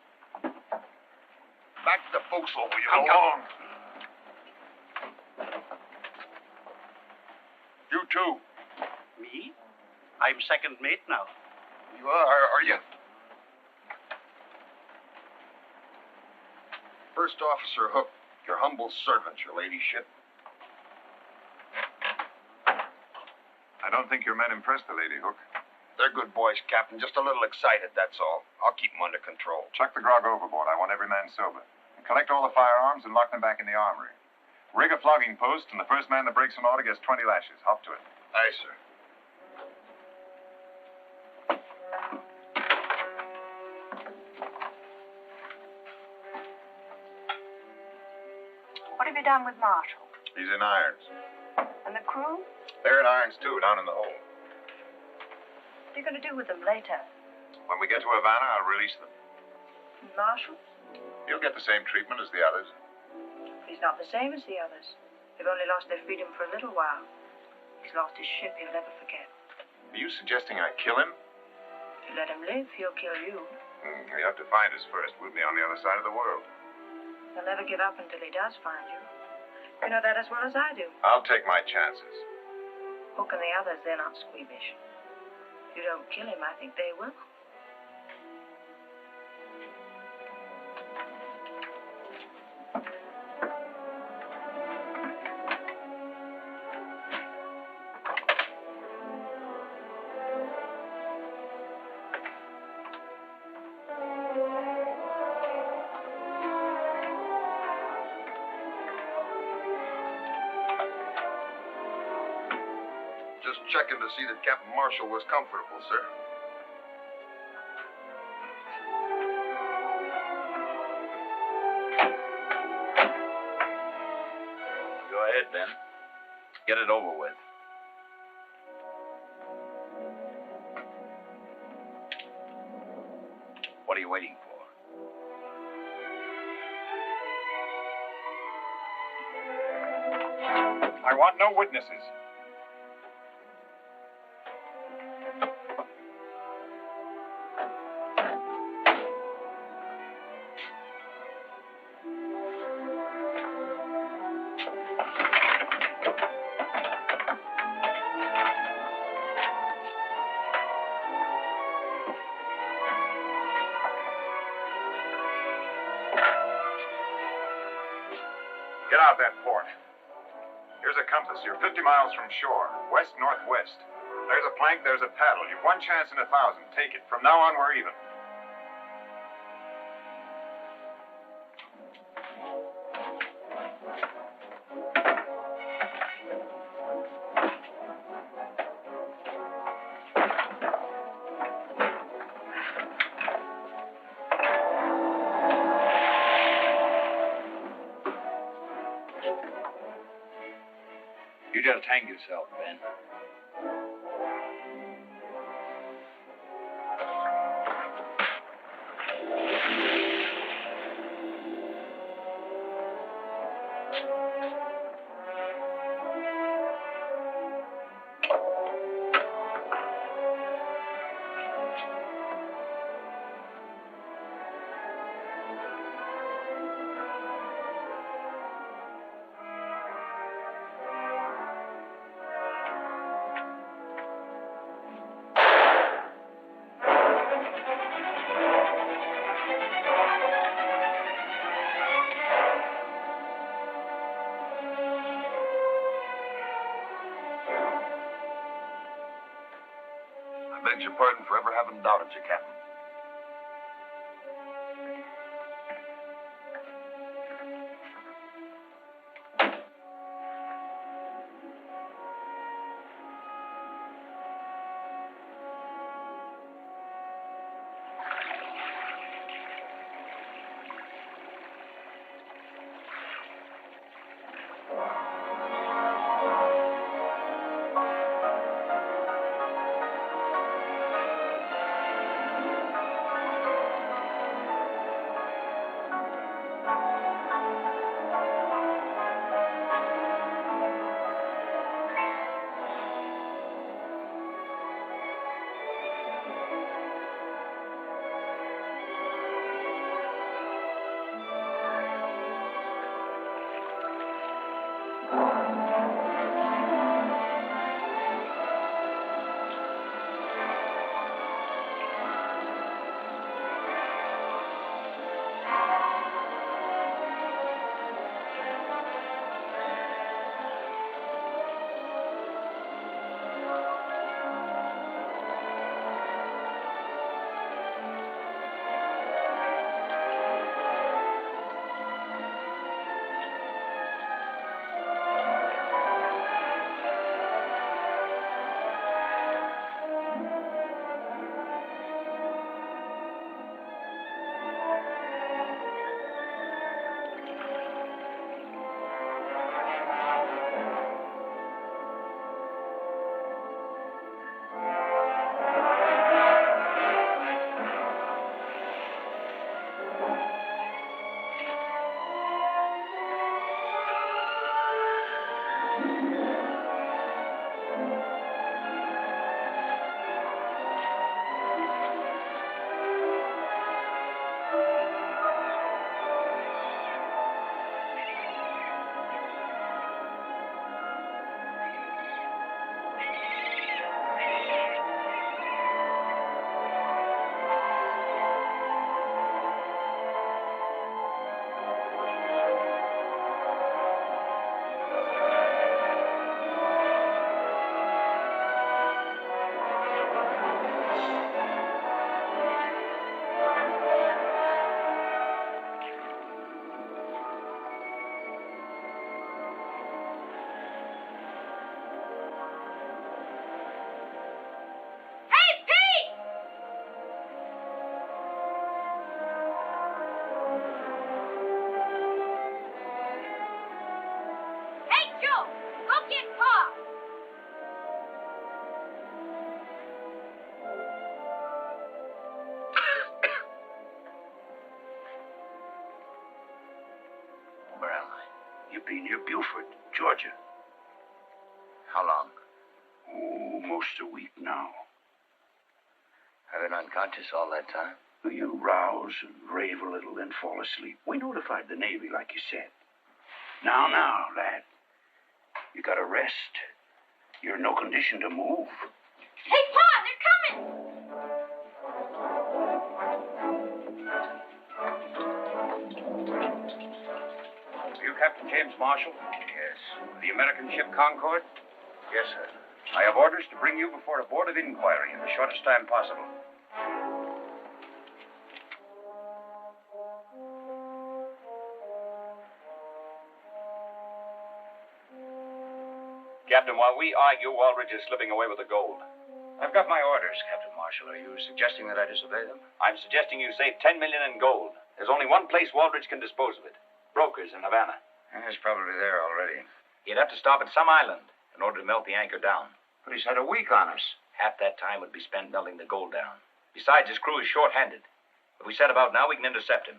Back to the forecastle, will you? Come along. You too. Me? I'm second mate now. You are you? First Officer Hook, your humble servant, your ladyship. I don't think your men impressed the lady, Hook. They're good boys, Captain. Just a little excited, that's all. I'll keep them under control. Chuck the grog overboard. I want every man sober. And collect all the firearms and lock them back in the armory. Rig a flogging post, and the first man that breaks an order gets 20 lashes. Hop to it. Aye, sir. What have you done with Marshall? He's in irons. And the crew? They're in irons, too, down in the hold. What are you going to do with them later? When we get to Havana, I'll release them. Marshall? You'll get the same treatment as the others. He's not the same as the others. They've only lost their freedom for a little while. He's lost his ship he'll never forget. Are you suggesting I kill him? If you let him live, he'll kill you. You have to find us first. We'll be on the other side of the world. He'll never give up until he does find you. You know that as well as I do. I'll take my chances. Hook and the others, they're not squeamish. If you don't kill him, I think they will. checking to see that Captain Marshall was comfortable, sir. Go ahead, Ben. Get it over with. What are you waiting for? I want no witnesses. Get out that port. Here's a compass. You're 50 miles from shore, west-northwest. There's a plank, there's a paddle. You've one chance in 1,000. Take it. From now on, we're even. You just hang yourself, Ben. I beg your pardon for ever having doubted you, Captain. Mississippi near Beaufort, Georgia. How long? Oh, most a week now. I've been unconscious all that time. You rouse and rave a little, then fall asleep. We notified the Navy, like you said. Now, lad. You gotta rest. You're in no condition to move. Hey, Pa, they're coming! Are you Captain James Marshall? Yes. The American ship Concord? Yes, sir. I have orders to bring you before a board of inquiry in the shortest time possible. Captain, while we argue, Waldridge is slipping away with the gold. I've got my orders, Captain Marshall. Are you suggesting that I disobey them? I'm suggesting you save $10 million in gold. There's only one place Waldridge can dispose of it. Brokers in Havana. He's probably there already. He'd have to stop at some island in order to melt the anchor down. But he's had a week on us. Half that time would be spent melting the gold down. Besides, his crew is short-handed. If we set about now, we can intercept him.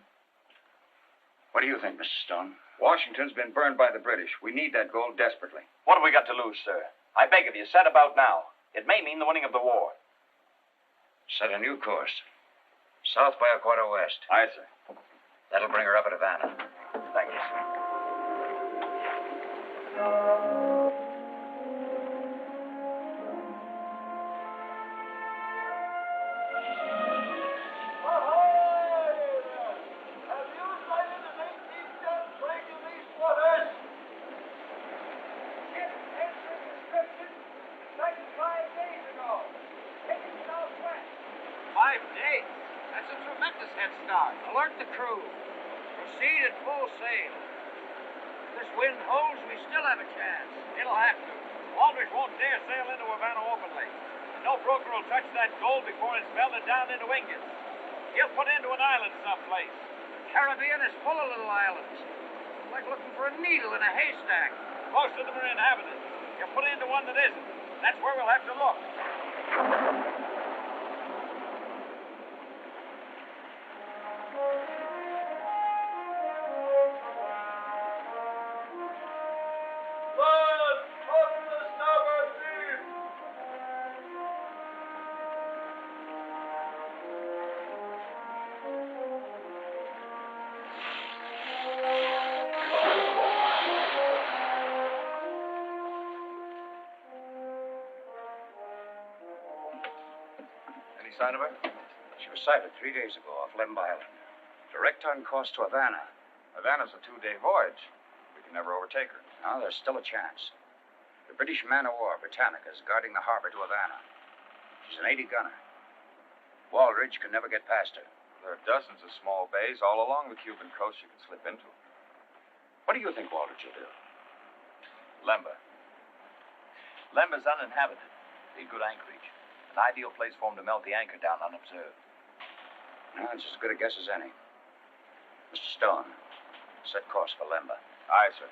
What do you think, Mr. Stone? Washington's been burned by the British. We need that gold desperately. What have we got to lose, sir? I beg of you, set about now. It may mean the winning of the war. Set a new course. South by a quarter west. Aye, sir. That'll bring her up at Havana. Thank you, sir. Alert the crew. Proceed at full sail. If this wind holds, we still have a chance. It'll have to. Waldridge won't dare sail into Havana openly. No broker will touch that gold before it's melted down into ingots. He'll put into an island someplace. The Caribbean is full of little islands. It's like looking for a needle in a haystack. Most of them are inhabited. He'll put into one that isn't. That's where we'll have to look. Sign of her? She was sighted 3 days ago off Lemba Island. Direct on course to Havana. Havana's a 2-day voyage. We can never overtake her. Now, there's still a chance. The British man-of-war Britannica is guarding the harbor to Havana. She's an 80-gunner. Waldridge can never get past her. There are dozens of small bays all along the Cuban coast you can slip into. What do you think Waldridge will do? Lemba. Lemba's uninhabited. Be good anchorage. An ideal place for him to melt the anchor down unobserved. No, it's as good a guess as any. Mr. Stone, set course for Lemba. Aye, sir.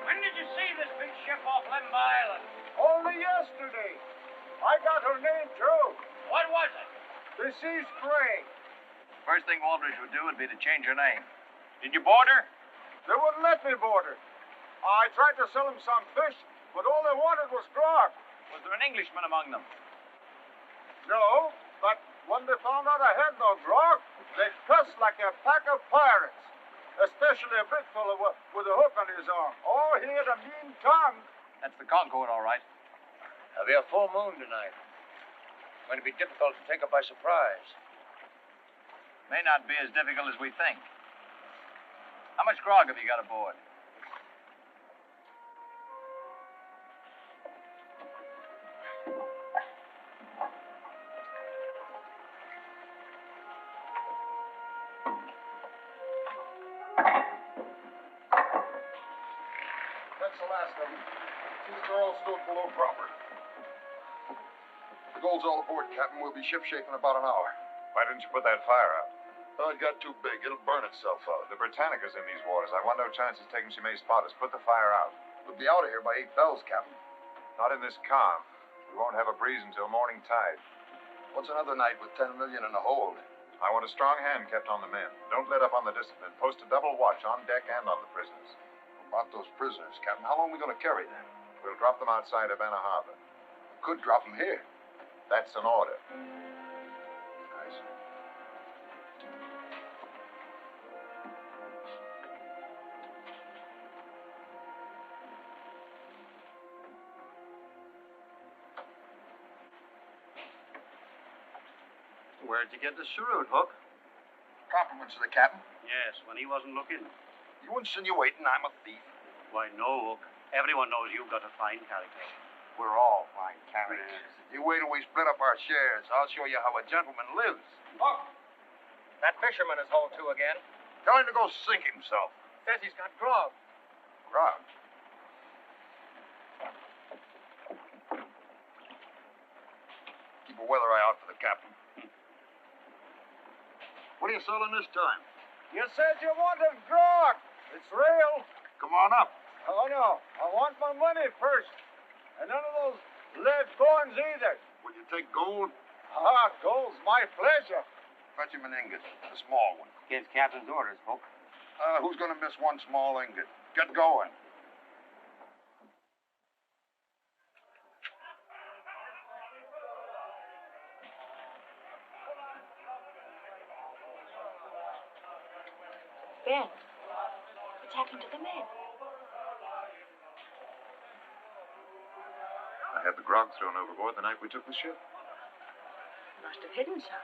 When did you see this big ship off Lemba Island? Only yesterday. I got her name, too. What was it? The Sea Spray. First thing Waldridge would do would be to change her name. Did you board her? They wouldn't let me board her. I tried to sell them some fish, but all they wanted was grog. Was there an Englishman among them? No, but when they found out I had no grog, they cussed like a pack of pirates. Especially a big fellow with a hook on his arm. Oh, he had a mean tongue. That's the Concord, all right. There'll be a full moon tonight. It's going to be difficult to take her by surprise. May not be as difficult as we think. How much grog have you got aboard? That's the last of them. Since they're all stowed below proper. The gold's all aboard, Captain. We'll be ship shape in about an hour. Why didn't you put that fire out? Oh, it got too big. It'll burn itself out. The Britannica's in these waters. I want no chances taking she may spot us. Put the fire out. We'll be out of here by 8 bells, Captain. Not in this calm. We won't have a breeze until morning tide. What's another night with 10 million in the hold? I want a strong hand kept on the men. Don't let up on the discipline. Post a double watch on deck and on the prisoners. About those prisoners, Captain. How long are we going to carry them? We'll drop them outside Havana Harbor. We could drop them here. That's an order. I see. Where'd you get the cheroot, Hook? Compliments to the captain. Yes, when he wasn't looking. You insinuating I'm a thief? Why, no, Hook. Everyone knows you've got a fine character. We're all fine characters. You wait till we split up our shares. I'll show you how a gentleman lives. Hook! That fisherman is hauled to again. Tell him to go sink himself. Says he's got grog. Grog. Keep a weather eye out for the captain. What are you selling this time? You said you wanted grog. It's real. Come on up. Oh, no. I want my money first. And none of those lead coins either. Will you take gold? Ah, gold's my pleasure. Fetch him an ingot, a small one. Gives Captain's orders, Hook. Who's going to miss one small ingot? Get going. Ben, what's happened to the men? I had the grog thrown overboard the night we took the ship. Must have hidden some.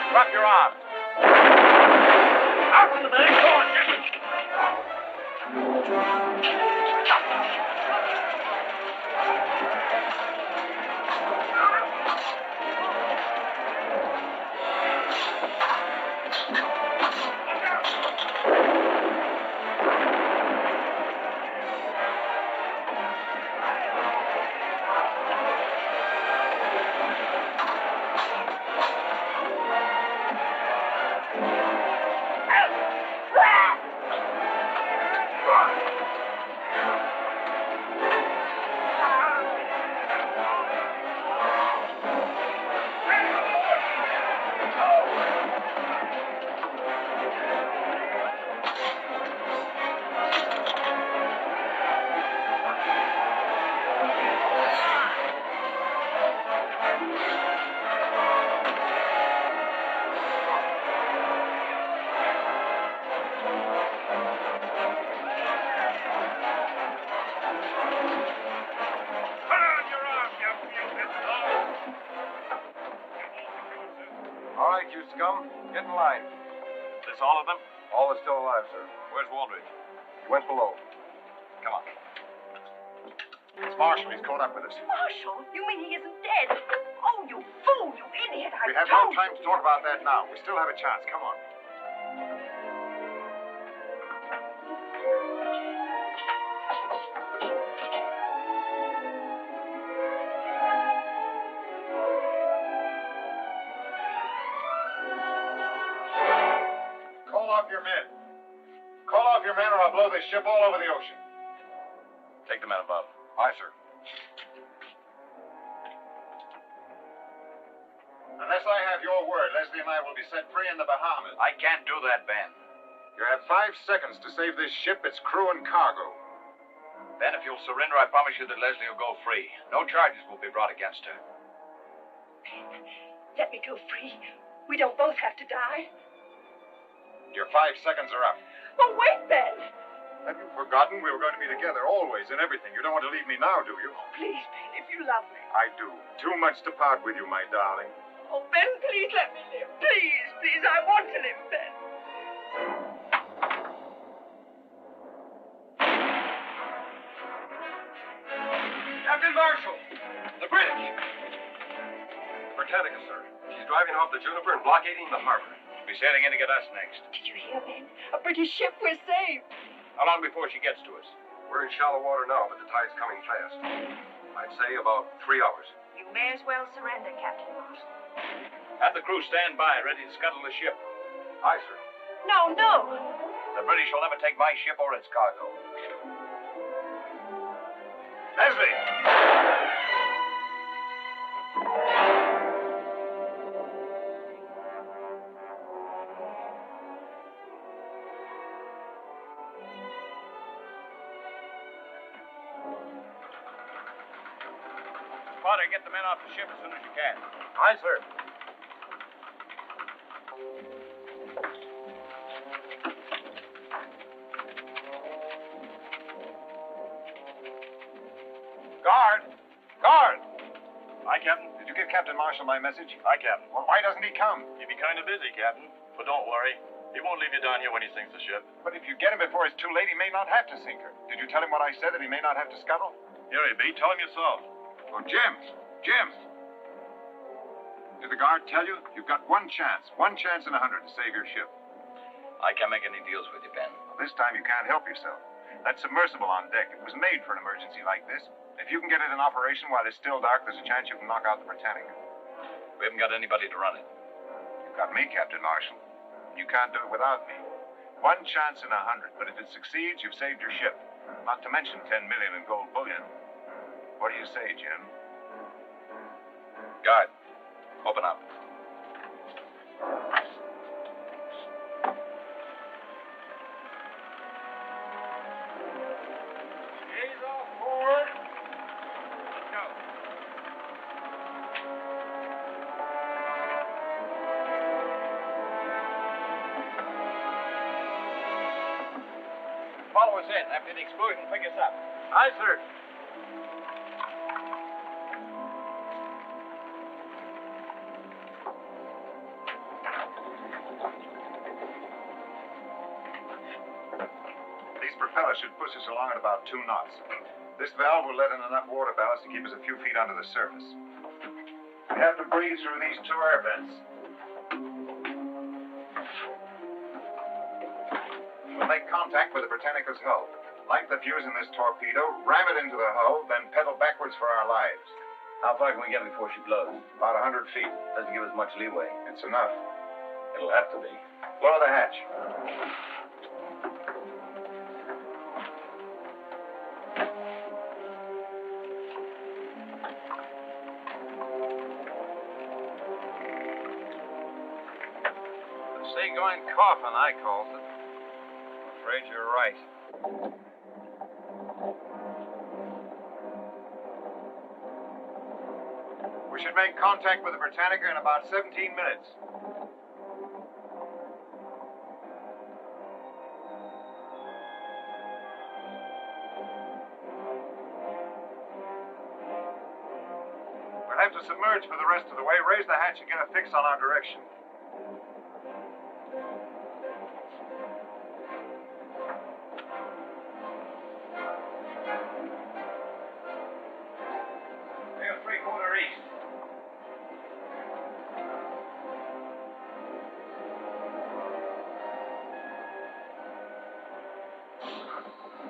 Drop your arms. Out with the man. Go on, Jimmy. All right, you scum. Get in line. This all of them? All is still alive, sir. Where's Waldridge? He went below. Come on. It's Marshall. He's caught up with us. Marshall, you mean he isn't dead? Oh, you fool, you idiot. We have no time to talk about that now. We still have a chance. Come on. your men. Call off your men or I'll blow this ship all over the ocean. Take the men above. Aye, sir. Unless I have your word, Leslie and I will be set free in the Bahamas. I can't do that, Ben. You have 5 seconds to save this ship, its crew, and cargo. Ben, if you'll surrender, I promise you that Leslie will go free. No charges will be brought against her. Let me go free. We don't both have to die. Your 5 seconds are up. Oh, wait, Ben. Have you forgotten we were going to be together always in everything? You don't want to leave me now, do you? Oh, please, Ben, if you love me. I do. Too much to part with you, my darling. Oh, Ben, please let me live. Please, please, I want to live, Ben. Captain Marshall! The British! Britannica, sir. She's driving off the Juniper and blockading the harbor. Be sailing in to get us next. Did you hear, Ben? A British ship. We're saved. How long before she gets to us? We're in shallow water now, but the tide's coming fast. I'd say about 3 hours. You may as well surrender, Captain Marshall. Have the crew stand by, ready to scuttle the ship. Aye, sir. No, no. The British will never take my ship or its cargo. Leslie! Potter, get the men off the ship as soon as you can. Aye, sir. Guard! Guard! Aye, Captain. Did you give Captain Marshall my message? Aye, Captain. Well, why doesn't he come? He'd be kind of busy, Captain. But don't worry. He won't leave you down here when he sinks the ship. But if you get him before it's too late, he may not have to sink her. Did you tell him what I said, that he may not have to scuttle? Here he be. Tell him yourself. Oh, Jim! Jim! Did the guard tell you? You've got 1 chance. 1 chance in 100 to save your ship. I can't make any deals with you, Ben. Well, this time you can't help yourself. That submersible on deck, it was made for an emergency like this. If you can get it in operation while it's still dark, there's a chance you can knock out the Britannica. We haven't got anybody to run it. You've got me, Captain Marshall. You can't do it without me. 1 chance in 100, but if it succeeds, you've saved your ship. Not to mention 10 million in gold bullion. What do you say, Jim? Guard, open up. Gaze off forward. Go. Follow us in. After the explosion, pick us up. Aye, sir. These propellers should push us along at about 2 knots. This valve will let in enough water ballast to keep us a few feet under the surface. We have to breathe through these 2 air vents. We'll make contact with the Britannica's hull. Light the fuse in this torpedo, ram it into the hull, then pedal backwards for our lives. How far can we get before she blows? About 100 feet. Doesn't give us much leeway. It's enough. It'll have to be. Lower the hatch. The seagoing coffin, I calls it. I'm afraid you're right. We should make contact with the Britannica in about 17 minutes. We'll have to submerge for the rest of the way. Raise the hatch and get a fix on our direction.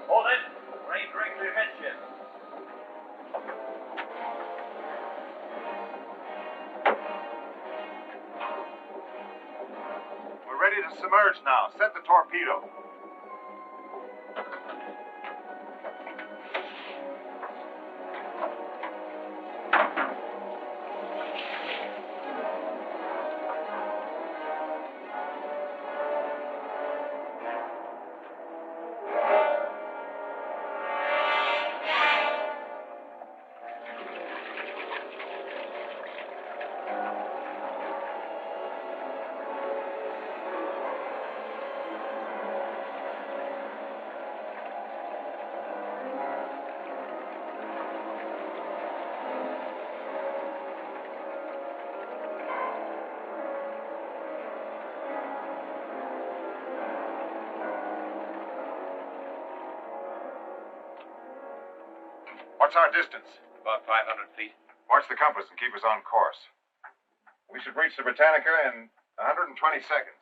Hold it. We're aimed directly amidship. We're ready to submerge now. Set the torpedo. What's our distance? About 500 feet. Watch the compass and keep us on course. We should reach the Britannica in 120 seconds.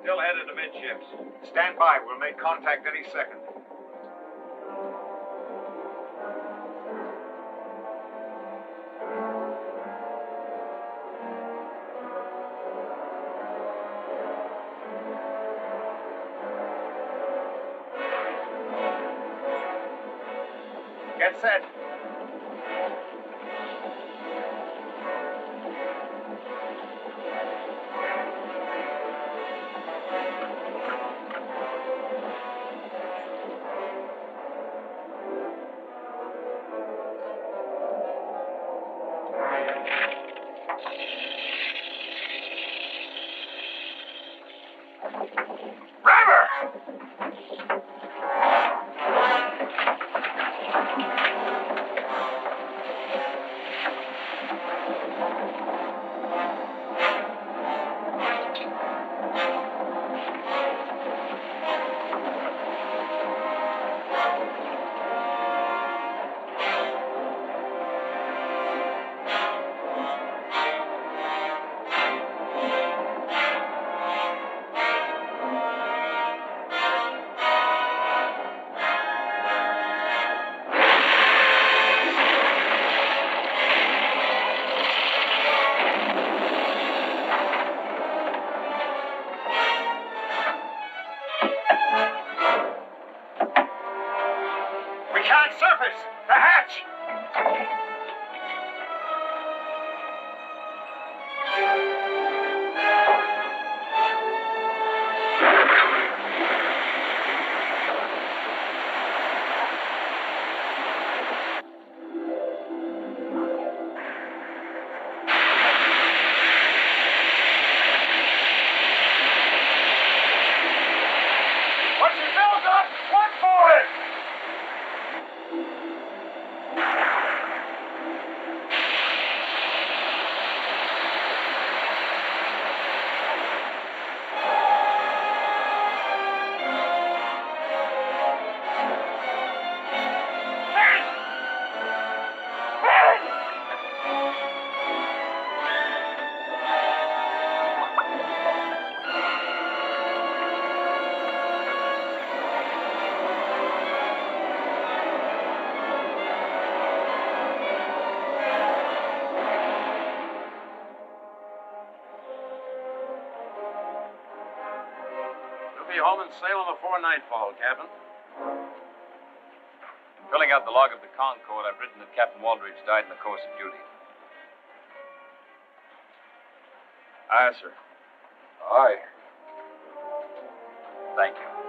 Still headed amidships. Stand by. We'll make contact any second. Get set. Home and sail on before nightfall, Captain. Filling out the log of the Concord, I've written that Captain Waldridge died in the course of duty. Aye, sir. Aye. Thank you.